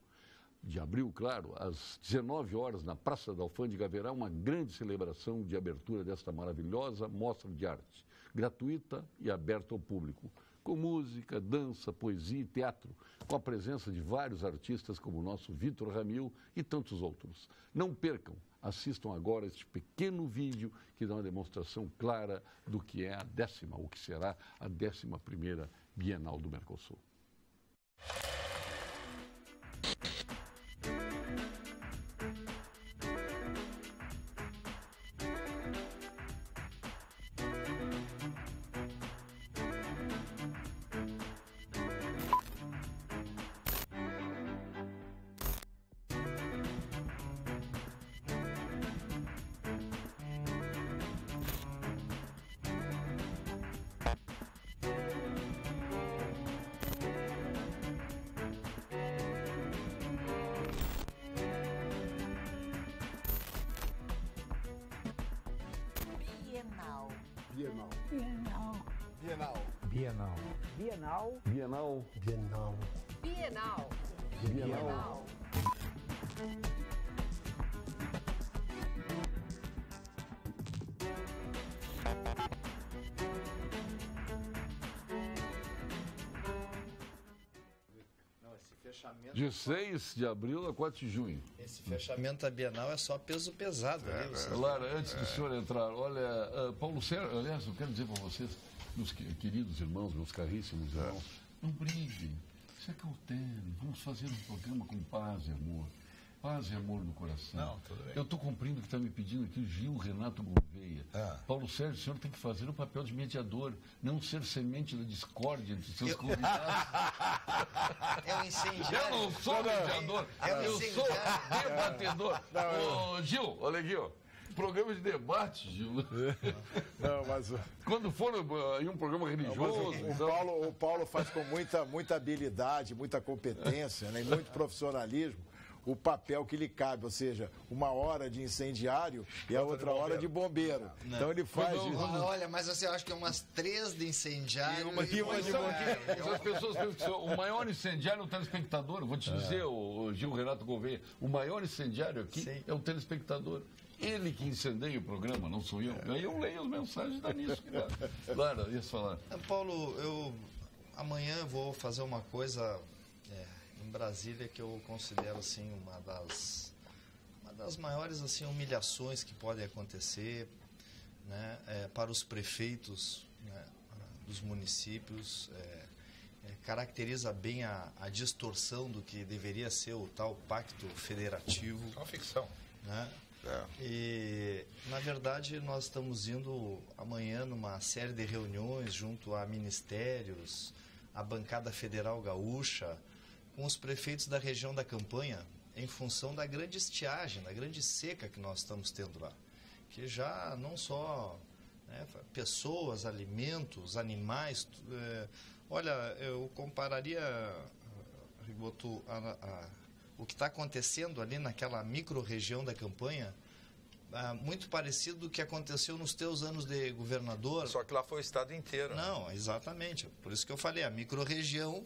de abril, claro, às 19 horas, na Praça da Alfândega, haverá uma grande celebração de abertura desta maravilhosa mostra de arte, gratuita e aberta ao público, com música, dança, poesia e teatro, com a presença de vários artistas como o nosso Vitor Ramil e tantos outros. Não percam, assistam agora este pequeno vídeo que dá uma demonstração clara do que é o que será a 11ª Bienal do Mercosul. Bienal. 6 de abril a 4 de junho. Esse fechamento da Bienal é só peso pesado. Lara, antes do senhor entrar, olha, Paulo Sérgio, aliás, eu quero dizer para vocês, meus queridos irmãos, meus caríssimos irmãos, não briguem, se acautelem, vamos fazer um programa com paz e amor. Paz e amor no coração. Não, tudo bem. Eu estou cumprindo o que está me pedindo aqui o Gil Renato Gouveia. Paulo Sérgio, o senhor tem que fazer o papel de mediador, não ser semente da discórdia entre seus convidados. É um incendiário. Eu não sou mediador, eu sou debatedor. Ô, Gil, olha aqui, ó. Programa de debate, Gil. Não, mas... Quando for em um programa religioso... O Paulo faz com muita habilidade, muita competência, né, e muito profissionalismo o papel que lhe cabe, ou seja, uma hora de incendiário e a outra hora de bombeiro. Não. Então ele faz isso. Olha, mas assim, eu acho que é umas 3 de incendiário e uma de bombeiro. As pessoas pensam que o maior incendiário é o telespectador. Eu vou te dizer, o Gil Renato Gouveia, o maior incendiário aqui é o telespectador. Ele que incendeia o programa, não sou eu. Aí eu leio as mensagens da nisso. Lara, ia falar. Paulo, eu amanhã vou fazer uma coisa em Brasília que eu considero assim uma das maiores assim humilhações que podem acontecer, né, para os prefeitos, né, dos municípios. Caracteriza bem a distorção do que deveria ser o tal pacto federativo. É uma ficção. Né? E, na verdade, nós estamos indo amanhã numa série de reuniões junto a ministérios, a bancada federal gaúcha, com os prefeitos da região da campanha, em função da grande estiagem, da grande seca que nós estamos tendo lá. Que já não só pessoas, alimentos, animais... olha, eu compararia, Rigoto, o que está acontecendo ali naquela micro-região da campanha, muito parecido do que aconteceu nos teus anos de governador. Só que lá foi o estado inteiro. Não, exatamente. Por isso que eu falei, a micro-região,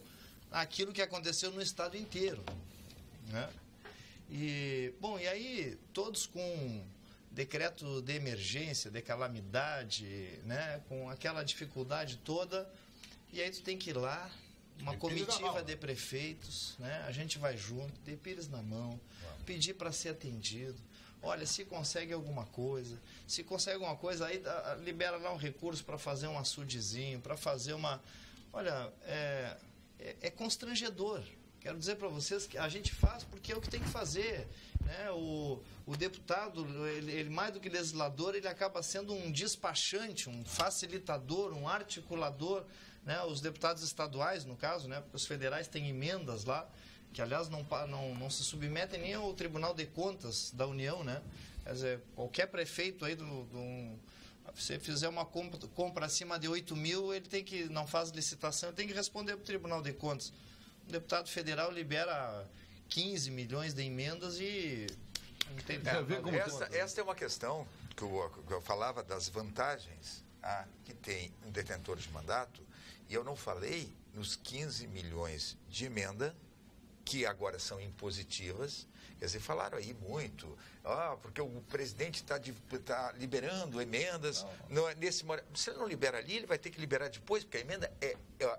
aquilo que aconteceu no estado inteiro. Né? E, bom, e aí todos com decreto de emergência, de calamidade, né? Com aquela dificuldade toda, e aí tu tem que ir lá, uma comitiva de prefeitos, né? A gente vai junto, de pires na mão, pedir para ser atendido. Olha, se consegue alguma coisa, aí libera lá um recurso para fazer um açudezinho, para fazer uma... Olha, é constrangedor. Quero dizer para vocês que a gente faz porque é o que tem que fazer, né? O deputado, ele mais do que legislador, ele acaba sendo um despachante, um facilitador, um articulador, né? Os deputados estaduais, no caso, né? Porque os federais têm emendas lá, que aliás não se submetem nem ao Tribunal de Contas da União, né? Quer dizer, qualquer prefeito aí se você fizer uma compra acima de 8 mil, ele não faz licitação, ele tem que responder para o Tribunal de Contas. O deputado federal libera 15 milhões de emendas e não tem nada. Esta é uma questão que eu falava das vantagens que tem um detentor de mandato, e eu não falei nos 15 milhões de emenda, que agora são impositivas. Quer dizer, falaram aí muito, porque o presidente está liberando emendas. Se ele não libera ali, ele vai ter que liberar depois, porque a emenda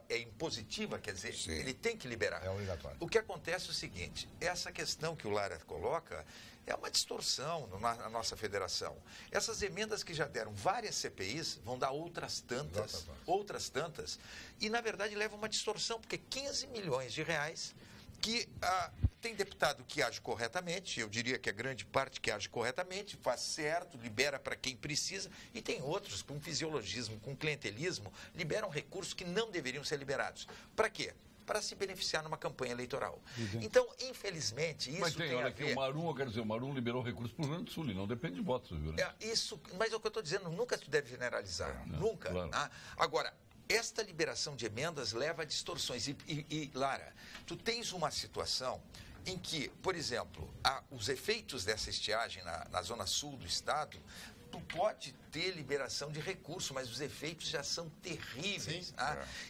é impositiva, quer dizer, sim, ele tem que liberar. É obrigatório. O que acontece é o seguinte, essa questão que o Lara coloca é uma distorção na nossa federação. Essas emendas que já deram várias CPIs vão dar outras tantas, e na verdade leva uma distorção, porque 15 milhões de reais que tem deputado que age corretamente, eu diria que a grande parte que age corretamente, faz certo, libera para quem precisa, e tem outros com fisiologismo, com clientelismo, liberam recursos que não deveriam ser liberados. Para quê? Para se beneficiar numa campanha eleitoral. Então, infelizmente, isso tem olha a ver... Aqui, o Marum liberou recursos para o Rio Grande do Sul, e não depende de votos, viu? Né? Mas é o que eu estou dizendo, nunca se deve generalizar, nunca. Claro. Agora, esta liberação de emendas leva a distorções. E Lara, tu tens uma situação em que, por exemplo, os efeitos dessa estiagem na zona sul do estado, tu pode ter liberação de recursos, mas os efeitos já são terríveis.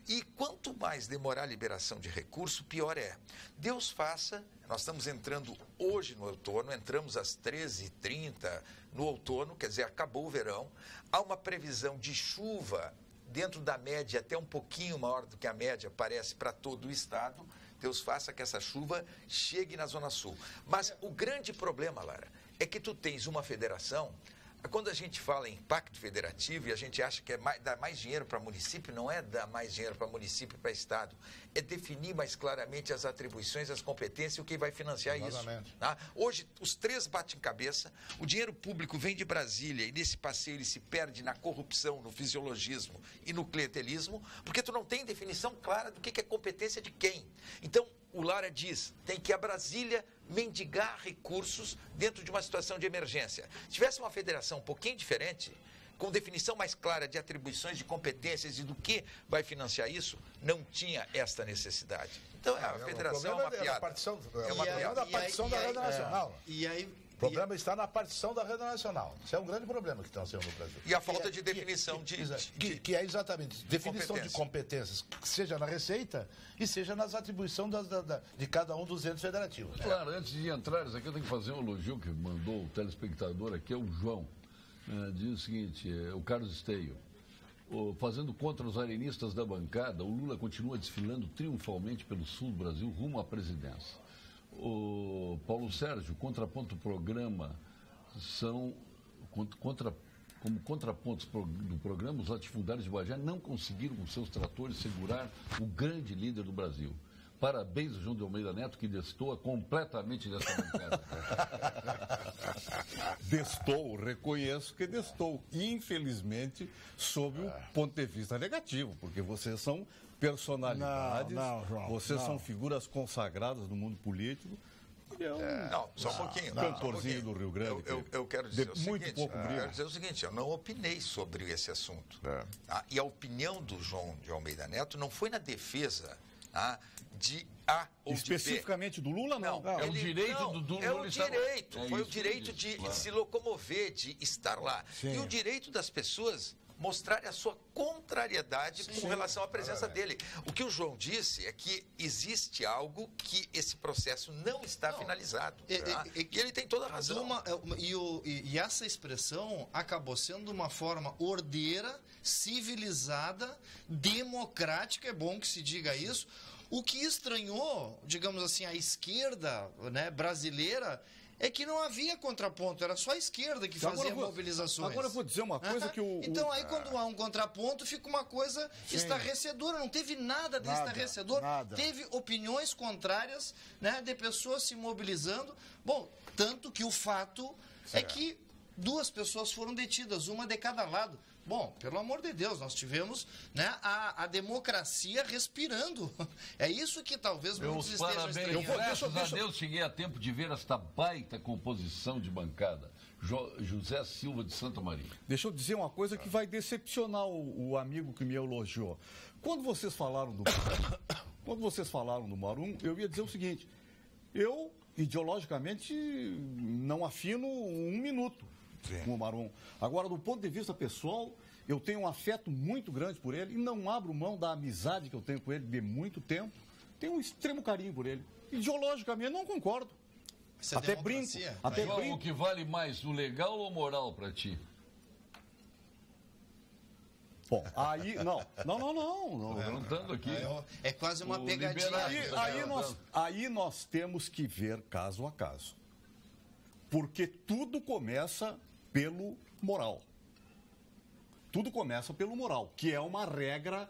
E quanto mais demorar a liberação de recurso, pior é. Deus faça, nós estamos entrando hoje no outono, entramos às 13h30 no outono, quer dizer, acabou o verão, há uma previsão de chuva dentro da média, até um pouquinho maior do que a média, parece, para todo o estado. Deus faça que essa chuva chegue na Zona Sul. Mas o grande problema, Lara, é que tu tens uma federação. Quando a gente fala em pacto federativo e a gente acha que dar mais dinheiro para município, não é dar mais dinheiro para município e para estado. É definir mais claramente as atribuições, as competências e o que vai financiar Exatamente. Isso. Hoje, os três batem cabeça, o dinheiro público vem de Brasília e nesse passeio ele se perde na corrupção, no fisiologismo e no clientelismo, porque tu não tem definição clara do que é competência de quem. Então, o Lara diz, tem que a Brasília mendigar recursos dentro de uma situação de emergência. Se tivesse uma federação um pouquinho diferente, com definição mais clara de atribuições, de competências e do que vai financiar isso, não tinha esta necessidade. Então, a federação é uma piada. É uma piada da partição da Rede Nacional. O problema está na partição da Rede Nacional. Isso é um grande problema que está sendo no Brasil. E a falta de definição que é exatamente definição de competências, seja na Receita e seja nas atribuições de cada um dos entes federativos. Claro, antes de entrar, isso aqui eu tenho que fazer um elogio que mandou o telespectador aqui, é o João. Diz o seguinte, o Carlos Esteio. Fazendo contra os arenistas da bancada, o Lula continua desfilando triunfalmente pelo sul do Brasil rumo à presidência. O Paulo Sérgio, contraponto do programa, como contrapontos do programa, os latifundários de Bagé não conseguiram com seus tratores segurar o grande líder do Brasil. Parabéns ao João de Almeida Neto, que destoa completamente dessa bancada. Destou, reconheço que destou. Infelizmente, sob o ponto de vista negativo, porque vocês são personalidades, João, vocês são figuras consagradas no mundo político. Não, só um pouquinho. Cantorzinho do Rio Grande. Eu quero dizer muito pouco brilho. Eu quero dizer o seguinte, eu não opinei sobre esse assunto. E a opinião do João de Almeida Neto não foi na defesa de A ou especificamente de B. do Lula, não. É o direito do Lula. É o direito. Foi o direito de se locomover, de estar lá. Sim. E o direito das pessoas mostrarem a sua contrariedade com relação à presença dele. O que o João disse é que existe algo que esse processo não está finalizado. E ele tem toda a razão. E essa expressão acabou sendo uma forma ordeira, civilizada, democrática, é bom que se diga isso. O que estranhou, digamos assim, a esquerda, né, brasileira, é que não havia contraponto, era só a esquerda que fazia mobilizações. Agora eu vou dizer uma coisa que o... Então aí quando há um contraponto fica uma coisa estarrecedora, não teve nada de estarrecedor, teve opiniões contrárias, né, de pessoas se mobilizando. Bom, tanto que o fato é que 2 pessoas foram detidas, uma de cada lado. Bom, pelo amor de Deus, nós tivemos, né, a democracia respirando. É isso que talvez muitos estejam estranhando. Graças a Deus cheguei a tempo de ver esta baita composição de bancada. José Silva de Santa Maria. Deixa eu dizer uma coisa que vai decepcionar o amigo que me elogiou. Quando vocês falaram do Marum, eu ia dizer o seguinte: eu, ideologicamente, não afino 1 minuto com o Marum. Agora, do ponto de vista pessoal, eu tenho um afeto muito grande por ele e não abro mão da amizade que eu tenho com ele de muito tempo. Tenho um extremo carinho por ele. Ideologicamente, não concordo. Até brinco. João, o que vale mais, o legal ou o moral para ti? Bom, aí, não. Perguntando aqui. É quase uma pegadinha. Aí nós temos que ver caso a caso. Porque tudo começa pelo moral. Tudo começa pelo moral, que é uma regra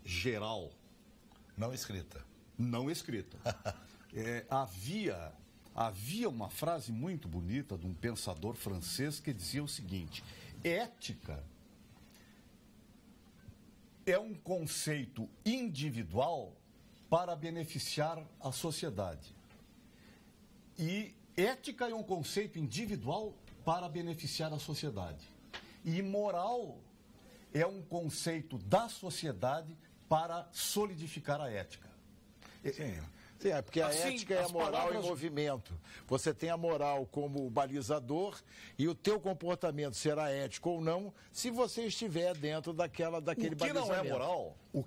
geral. Não escrita. Não escrita. Havia uma frase muito bonita de um pensador francês que dizia o seguinte: ética é um conceito individual para beneficiar a sociedade. E ética é um conceito individual para beneficiar a sociedade. E moral é um conceito da sociedade para solidificar a ética. Sim, é porque a ética é a moral em movimento. Você tem a moral como balizador e o teu comportamento será ético ou não se você estiver dentro daquele balizamento. O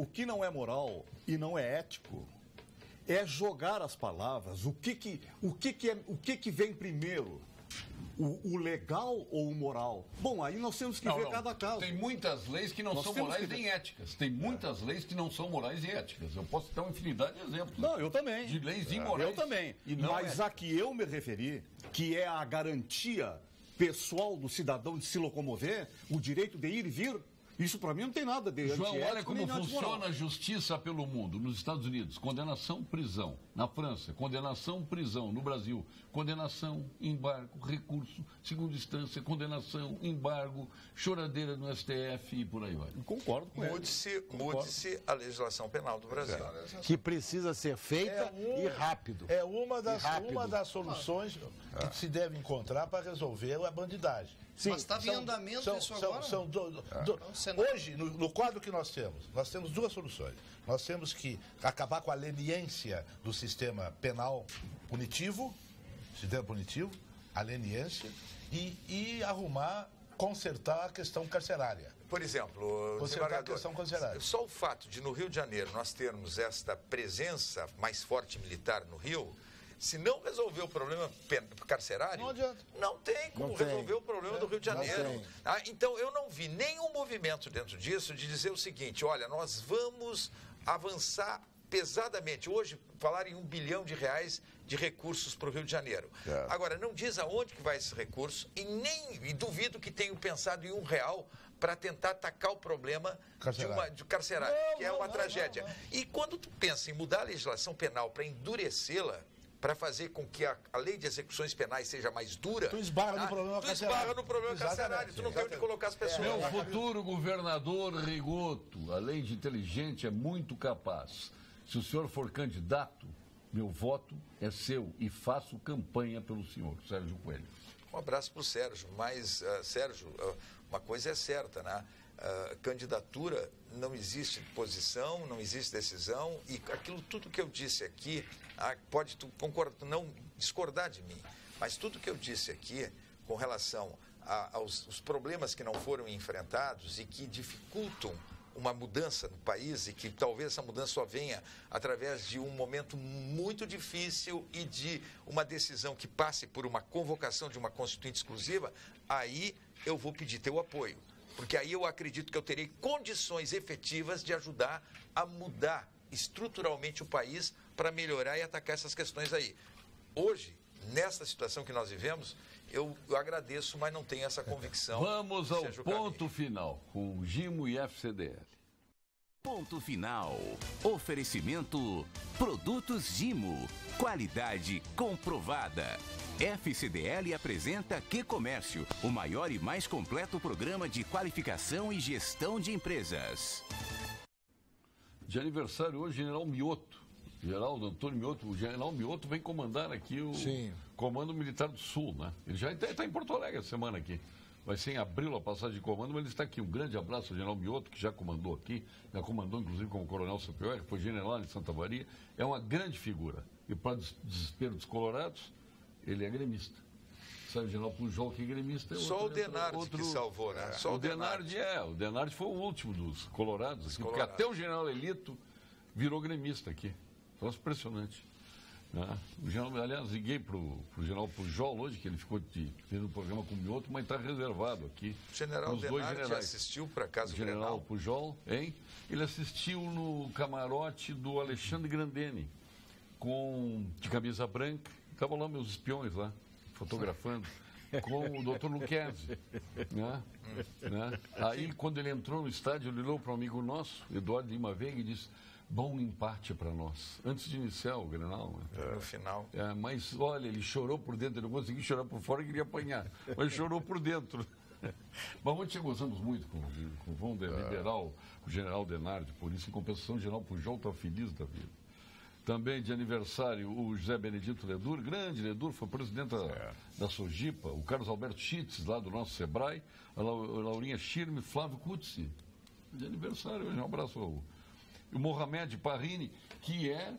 que não é moral e não é ético é jogar as palavras. O que vem primeiro? O legal ou o moral? Bom, aí nós temos que ver cada caso. Tem muitas leis que não são morais nem éticas. Tem muitas leis que não são morais e éticas. Eu posso dar uma infinidade de exemplos. Não, eu também. De leis imorais. Eu também. Mas a que eu me referi, que é a garantia pessoal do cidadão de se locomover, o direito de ir e vir, isso para mim não tem nada de João, olha como funciona a justiça pelo mundo. Nos Estados Unidos, condenação, prisão. Na França, condenação, prisão. No Brasil, condenação, embargo, recurso, segunda instância, condenação, embargo, choradeira no STF e por aí vai. Concordo com ele. Mude-se a legislação penal do Brasil. Que precisa ser feita e rápido. É uma das soluções que se deve encontrar para resolver a bandidagem. Sim, mas está em andamento isso agora? Hoje, no quadro que nós temos 2 soluções. Nós temos que acabar com a leniência do sistema penal punitivo, a leniência, e consertar a questão carcerária. Por exemplo, desembargador, só o fato de no Rio de Janeiro nós termos esta presença mais forte militar no Rio, se não resolver o problema carcerário, não tem como resolver o problema do Rio de Janeiro. Então, eu não vi nenhum movimento dentro disso de dizer o seguinte: olha, nós vamos avançar pesadamente. Hoje, falar em R$1 bilhão de recursos para o Rio de Janeiro. Agora, não diz aonde que vai esse recurso e duvido que tenham pensado em R$1 para tentar atacar o problema de carcerário, que é uma tragédia. E quando tu pensa em mudar a legislação penal para endurecê-la, para fazer com que a lei de execuções penais seja mais dura, tu esbarra no problema carcerário. Tu não tem onde colocar as pessoas. Meu futuro governador Rigoto, além de inteligente, é muito capaz. Se o senhor for candidato, meu voto é seu e faço campanha pelo senhor, Sérgio Coelho. Um abraço para o Sérgio, mas, Sérgio, uma coisa é certa, né? Candidatura, não existe posição, não existe decisão, e aquilo tudo que eu disse aqui, pode tu não discordar de mim, mas tudo que eu disse aqui com relação aos problemas que não foram enfrentados e que dificultam uma mudança no país, e que talvez essa mudança só venha através de um momento muito difícil e de uma decisão que passe por uma convocação de uma constituinte exclusiva, aí eu vou pedir teu apoio. Porque aí eu acredito que eu terei condições efetivas de ajudar a mudar estruturalmente o país para melhorar e atacar essas questões aí. Hoje, nessa situação que nós vivemos, eu agradeço, mas não tenho essa convicção. Vamos ao ponto final, com o Gimo e FCDL. Ponto final. Oferecimento Produtos Gimo. Qualidade comprovada. FCDL apresenta Que-Comércio, o maior e mais completo programa de qualificação e gestão de empresas. De aniversário hoje, General Mioto. Geraldo Antônio Mioto, o General Mioto vem comandar aqui o Comando Militar do Sul, né? Ele já está em Porto Alegre essa semana aqui. Vai ser em abril a passagem de comando, mas ele está aqui. Um grande abraço ao General Mioto, que já comandou aqui, já comandou inclusive como Coronel CPR, foi general em Santa Maria. É uma grande figura. E para desespero dos colorados, ele é gremista. Sabe o General Pujol, que é gremista? Só o Denardi que salvou, né? Só o Denardi o Denardi foi o último dos colorados, porque até o General Elito virou gremista aqui. Troço impressionante. Né? O general, aliás, liguei para o general Pujol hoje, que ele ficou fazendo um programa com o Mioto, mas está reservado aqui. O general Denardi assistiu para casa do general Pujol, hein? Ele assistiu no camarote do Alexandre Grandene, de camisa branca. Estavam lá meus espiões lá, fotografando, com o doutor Luquezzi. Né? Aí, quando ele entrou no estádio, ele olhou para um amigo nosso, Eduardo Lima Veiga, e disse: bom empate para nós. Antes de iniciar o Grenal. No final. Mas, olha, ele chorou por dentro. Ele não conseguiu chorar por fora e queria apanhar. Mas chorou por dentro. Mas ontem gostamos muito com o Vão liberar o general Denardi. Por isso, em compensação, o general Pujol está feliz da vida. Também de aniversário, o José Benedito Ledur, grande Ledur, foi presidente da Sojipa. O Carlos Alberto Schitz, lá do nosso Sebrae. A Laurinha Schirme, Flávio Kutzi. De aniversário, hoje um abraço ao... O Mohamed Parrini, que é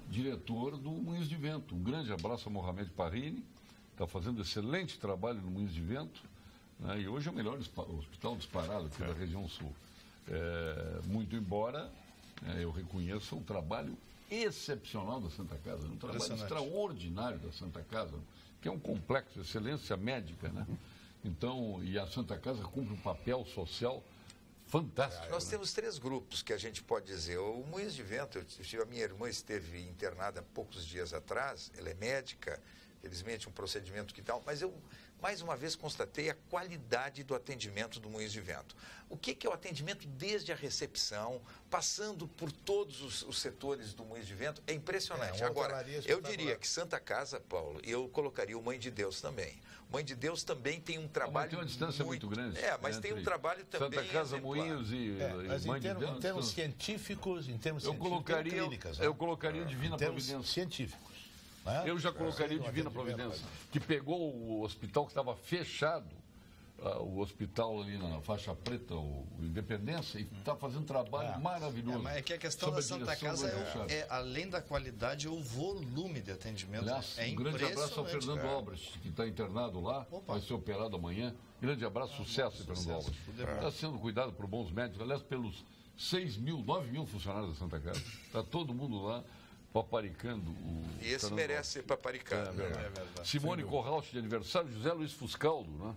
diretor do Moinhos de Vento. Um grande abraço ao Mohamed Parrini, está fazendo excelente trabalho no Moinhos de Vento, né? E hoje é o melhor hospital disparado aqui da região sul. Muito embora eu reconheça o trabalho excepcional da Santa Casa, um trabalho extraordinário da Santa Casa, que é um complexo de excelência médica, né? Então, e a Santa Casa cumpre um papel social fantástico. Nós temos 3 grupos que a gente pode dizer. O Moinhos de Vento, a minha irmã esteve internada há poucos dias atrás, ela é médica, felizmente um procedimento que tal, mas eu mais uma vez constatei a qualidade do atendimento do Moinhos de Vento. O que é o atendimento desde a recepção, passando por todos os setores do Moinhos de Vento, é impressionante. Agora, eu diria que Santa Casa, Paulo, eu colocaria o Mãe de Deus também. Mãe de Deus também tem um trabalho... Tem uma distância muito grande. Mas tem um trabalho também Santa Casa, Moinhos e Mãe de Deus. Em termos científicos, clínicas... Eu colocaria Divina Providência. Científicos. Eu já colocaria Divina Providência, que pegou o hospital que estava fechado, o hospital ali na faixa preta, o Independência, e está fazendo um trabalho maravilhoso. Mas é que a questão da Santa Casa além da qualidade, o volume de atendimento. Aliás, um grande abraço ao Fernando Albrecht, que está internado lá, vai ser operado amanhã. Grande abraço, sucesso, Fernando Albrecht. Está sendo cuidado por bons médicos, aliás, pelos 9 mil funcionários da Santa Casa. Está todo mundo lá paparicando E esse merece ser paparicado. É verdade. Simone Corrauch de aniversário, José Luiz Fuscaldo, né?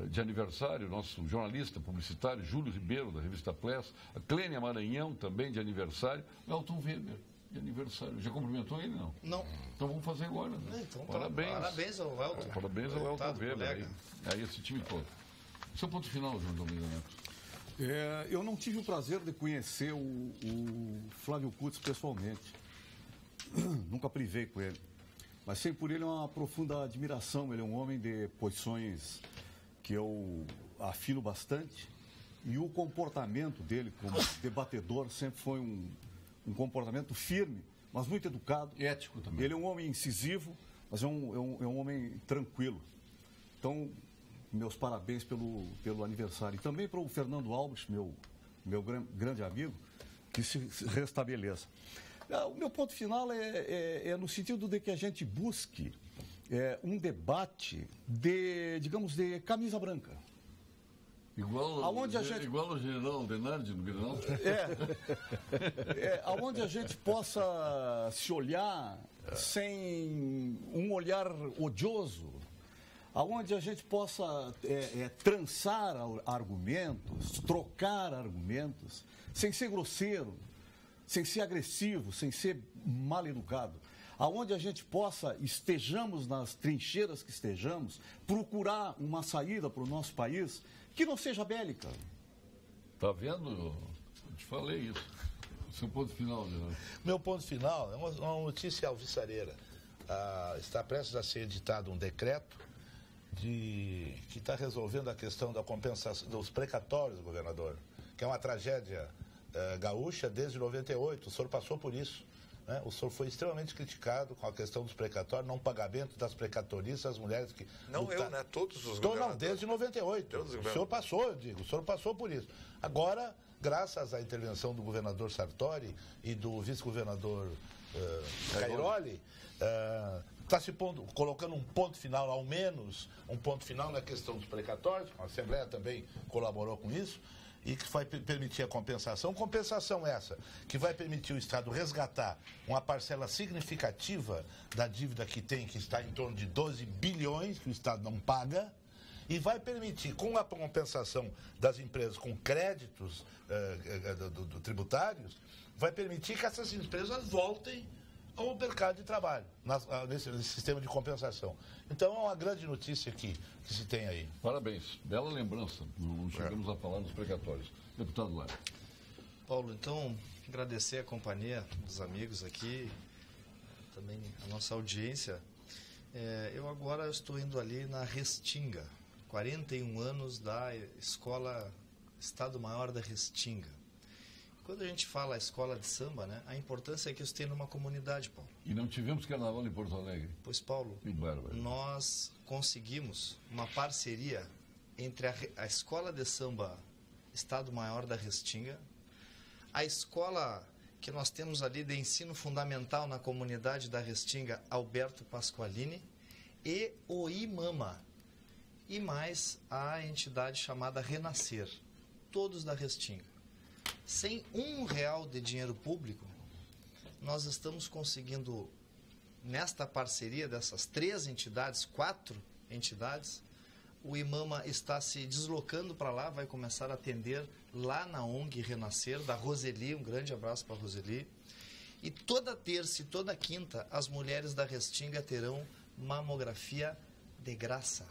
De aniversário, nosso jornalista publicitário, Júlio Ribeiro, da revista Pless, a Clênia Maranhão, também de aniversário, o Elton Weber, de aniversário. Já cumprimentou ele, não? Não. Então vamos fazer agora. Né? Então, parabéns. Parabéns ao Elton. Parabéns ao Elton Weber. Aí esse time todo. Seu ponto final, João Domingos Neto. Eu não tive o prazer de conhecer o Flávio Kutz pessoalmente. Nunca privei com ele. Mas sei por ele uma profunda admiração. Ele é um homem de posições que eu afino bastante. E o comportamento dele como debatedor sempre foi um comportamento firme, mas muito educado. E ético também. Ele é um homem incisivo, mas é um homem tranquilo. Então, meus parabéns pelo aniversário. E também para o Fernando Alves, meu grande amigo, que se restabeleça. O meu ponto final é no sentido de que a gente busque um debate de, digamos, de camisa branca. Igual o general Denardi no Grenal. Aonde a gente possa se olhar sem um olhar odioso, aonde a gente possa trançar argumentos, trocar argumentos, sem ser grosseiro, sem ser agressivo, sem ser mal educado. Aonde a gente possa, estejamos nas trincheiras que estejamos, procurar uma saída para o nosso país que não seja bélica. Tá vendo? Eu te falei isso. O seu ponto final, né? Meu ponto final é uma notícia alvissareira. Está prestes a ser editado um decreto que está resolvendo a questão da compensação dos precatórios, governador, que é uma tragédia gaúcha desde 98. O senhor passou por isso. Né? O senhor foi extremamente criticado com a questão dos precatórios, não pagamento das precatorias, as mulheres que... Não eu, né? Todos os governadores. Não, desde 98. O senhor passou, eu digo, o senhor passou por isso. Agora, graças à intervenção do governador Sartori e do vice-governador Cairoli, está se colocando um ponto final, ao menos, um ponto final na questão dos precatórios. A Assembleia também colaborou com isso. E que vai permitir a compensação. Compensação essa, que vai permitir o Estado resgatar uma parcela significativa da dívida que tem, que está em torno de 12 bilhões, que o Estado não paga, e vai permitir, com a compensação das empresas com créditos tributários, vai permitir que essas empresas voltem ao mercado de trabalho, nesse sistema de compensação. Então, é uma grande notícia que se tem aí. Parabéns. Bela lembrança. Não chegamos a falar dos precatórios. Deputado Lara. Paulo, então, agradecer a companhia dos amigos aqui, também a nossa audiência. Eu agora estou indo ali na Restinga, 41 anos da Escola Estado Maior da Restinga. Quando a gente fala escola de samba, né, a importância é que isso tenha numa comunidade, Paulo. E não tivemos carnaval em Porto Alegre. Pois, Paulo, nós conseguimos uma parceria entre a escola de samba Estado Maior da Restinga, a escola que nós temos ali de ensino fundamental na comunidade da Restinga, Alberto Pasqualini, e o IMAMA, e mais a entidade chamada Renascer, todos da Restinga. Sem R$1 de dinheiro público, nós estamos conseguindo, nesta parceria dessas 3 entidades, 4 entidades, o IMAMA está se deslocando para lá, vai começar a atender lá na ONG Renascer, da Roseli, um grande abraço para a Roseli. E toda terça e toda quinta, as mulheres da Restinga terão mamografia de graça.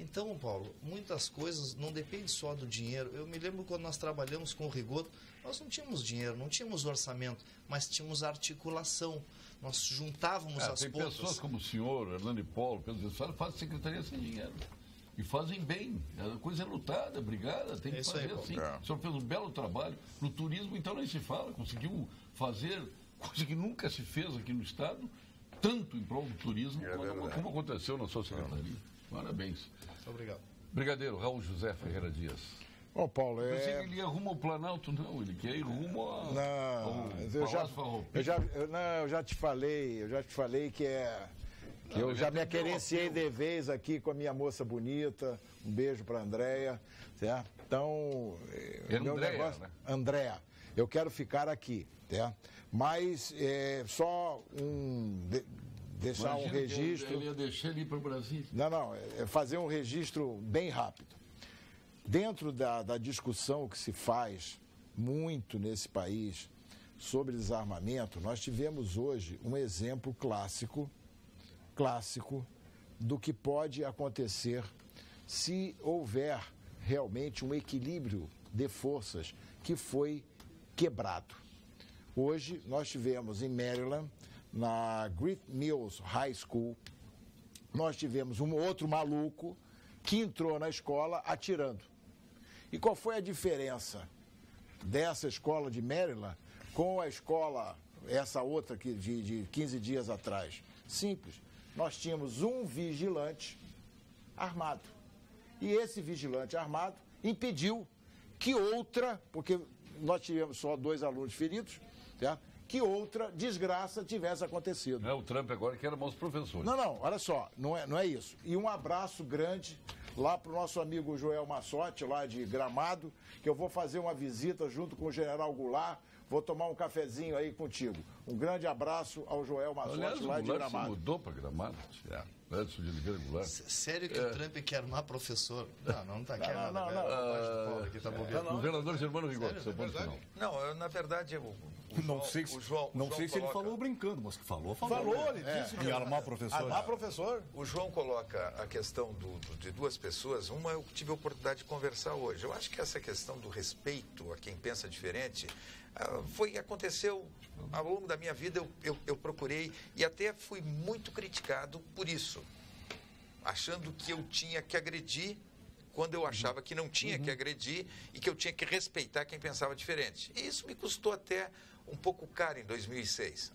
Então, Paulo, muitas coisas não dependem só do dinheiro. Eu me lembro quando nós trabalhamos com o Rigoto, nós não tínhamos dinheiro, não tínhamos orçamento, mas tínhamos articulação. Nós juntávamos as tem pontas. Tem pessoas como o senhor, Hernando e Paulo, Pedro Zé, fazem secretaria sem dinheiro. E fazem bem. A coisa é lutada, brigada, tem que fazer assim. O senhor fez um belo trabalho. No turismo, então, nem se fala. Conseguiu fazer coisa que nunca se fez aqui no Estado, tanto em prol do turismo, como aconteceu na sua secretaria. Parabéns. Muito obrigado. Brigadeiro Raul-José Ferreira Dias. Bom, Paulo, ele ia rumo ao Planalto, não. Ele quer ir rumo ao Palácio Farroupilha. Eu já te falei que eu já me aquerenciei de vez aqui com a minha moça bonita. Um beijo para a Andréia. Certo? Então, meu negócio... Né? Andréia, eu quero ficar aqui. Certo? Mas só deixar um registro... Ele ia deixar ele ir para o Brasil. Não, fazer um registro bem rápido. Dentro da discussão que se faz muito nesse país sobre desarmamento, nós tivemos hoje um exemplo clássico do que pode acontecer se houver realmente um equilíbrio de forças que foi quebrado. Hoje nós tivemos em Maryland, na Great Mills High School, nós tivemos um outro maluco que entrou na escola atirando. E qual foi a diferença dessa escola de Maryland com a escola, essa outra que de 15 dias atrás? Simples. Nós tínhamos um vigilante armado. E esse vigilante armado impediu que outra, porque nós tivemos só 2 alunos feridos, certo? que outra desgraça tivesse acontecido. Não é o Trump agora que era maus professores. Não, olha só, não é isso. E um abraço grande lá para o nosso amigo Joel Massotti, lá de Gramado, que eu vou fazer uma visita junto com o General Goulart, vou tomar um cafezinho aí contigo. Um grande abraço ao Joel Massotti, Aliás, lá de o Goulart Gramado. se mudou para Gramado. Edson de Oliveira Goulart. Sério que o Trump quer armar professor? Não tá querendo. O governador Germano Rigor, seu ponto final. Não, na verdade, Não sei se ele falou brincando, mas que falou. Ele disse que ia armar professor. Armar professor. O João coloca a questão de duas pessoas. Uma eu tive a oportunidade de conversar hoje. Eu acho que essa questão do respeito a quem pensa diferente aconteceu ao longo da minha vida. Eu procurei e até fui muito criticado por isso, achando que eu tinha que agredir quando eu achava que não tinha que agredir e que eu tinha que respeitar quem pensava diferente. E isso me custou até um pouco caro em 2006,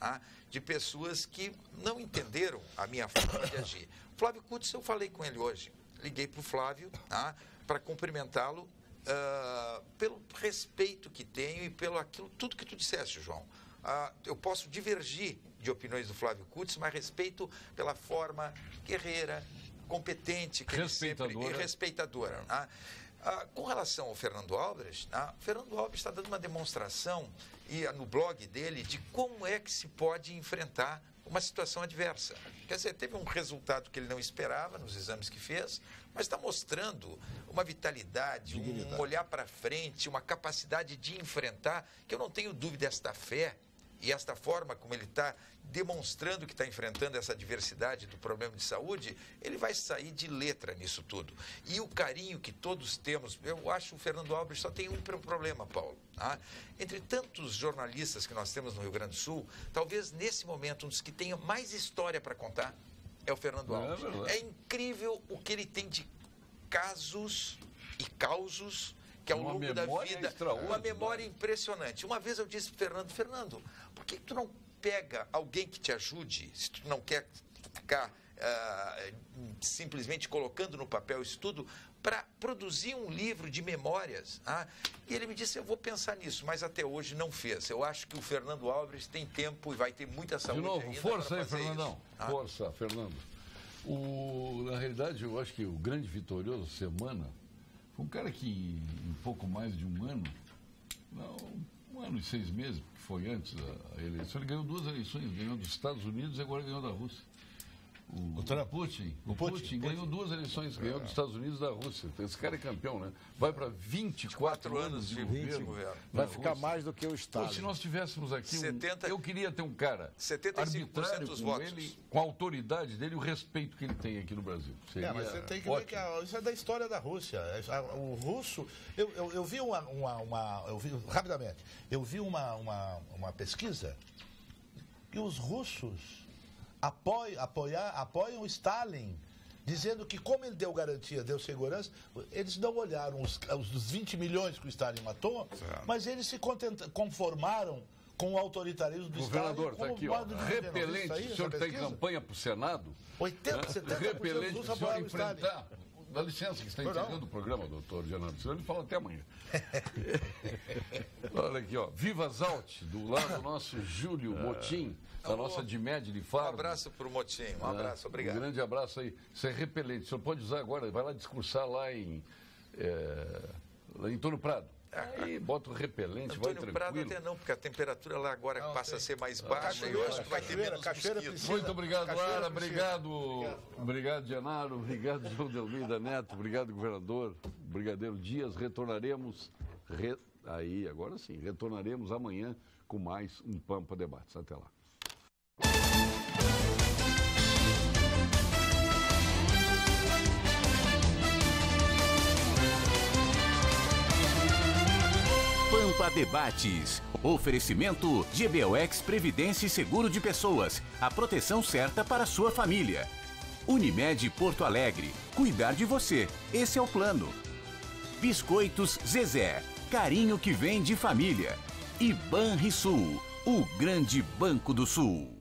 de pessoas que não entenderam a minha forma de agir. Flávio Kutz, eu falei com ele hoje. Liguei para o Flávio para cumprimentá-lo pelo respeito que tenho e pelo tudo que tu disseste, João. Eu posso divergir de opiniões do Flávio Kutz, mas respeito pela forma guerreira, competente, respeitadora. Com relação ao Fernando Albrecht, o Fernando Albrecht está dando uma demonstração no blog dele de como é que se pode enfrentar uma situação adversa. Quer dizer, teve um resultado que ele não esperava nos exames que fez, mas está mostrando uma vitalidade, um olhar para frente, uma capacidade de enfrentar, que eu não tenho dúvida, esta fé e esta forma como ele está demonstrando que está enfrentando essa diversidade do problema de saúde, ele vai sair de letra nisso tudo. E o carinho que todos temos, eu acho que o Fernando Albrecht só tem um problema, Paulo. Entre tantos jornalistas que nós temos no Rio Grande do Sul, talvez nesse momento um dos que tenha mais história para contar é o Fernando Albrecht. É incrível o que ele tem de casos e causos que ao longo da vida, uma memória impressionante. Uma vez eu disse para o Fernando, por que tu não pega alguém que te ajude, se tu não quer ficar simplesmente colocando no papel isso tudo, para produzir um livro de memórias? E ele me disse, eu vou pensar nisso, mas até hoje não fez. Eu acho que o Fernando Albrecht tem tempo e vai ter muita saúde de novo, ainda. Força aí, Fernandão. Força, Fernando. Na realidade, eu acho que o grande vitorioso semana foi um cara que, em pouco mais de um ano, um ano e 6 meses, que foi antes da eleição, ele ganhou 2 eleições, ganhou dos Estados Unidos e agora ganhou da Rússia. O Putin ganhou 2 eleições, ganhou dos Estados Unidos e da Rússia. Esse cara é campeão, né? Vai para 24 anos de governo. Vai ficar mais do que o Estado. Se nós tivéssemos aqui eu queria ter um cara 75% dos votos. Ele, com a autoridade dele e o respeito que ele tem aqui no Brasil. Mas você tem que ver que isso é da história da Rússia. O russo... Eu vi rapidamente, eu vi uma pesquisa e os russos apoiam o Stalin, dizendo que como ele deu garantia, deu segurança, eles não olharam os 20 milhões que o Stalin matou, mas eles se conformaram com o autoritarismo do Stalin. Governador, está aqui, repelente, o senhor tem campanha para o Senado? 70% repelente, dos o senhor apoiam o Stalin. enfrentar... Dá licença que está entendendo o programa, doutor Genaro. Senão ele fala até amanhã. Olha aqui, Viva Zalt, do lado do nosso Júlio Motim, da nossa Dimed de Faro. Um abraço para o Motim, um abraço, obrigado. Um grande abraço aí. Isso é repelente, o senhor pode usar agora, vai lá discursar lá em Antônio Prado. Aí bota o repelente, vai tranquilo. Prado até não, porque a temperatura lá agora passa a ser mais baixa e eu acho que vai ter menos mosquitos. Muito obrigado, Lara, obrado, Genaro, obrigado, João de Almeida Neto, obrigado, governador, Brigadeiro Dias, retornaremos, agora sim, retornaremos amanhã com mais um Pampa Debates. Até lá. Pampa Debates. Oferecimento GBOX Previdência e Seguro de Pessoas. A proteção certa para a sua família. Unimed Porto Alegre. Cuidar de você. Esse é o plano. Biscoitos Zezé. Carinho que vem de família. E Banrisul. O grande banco do Sul.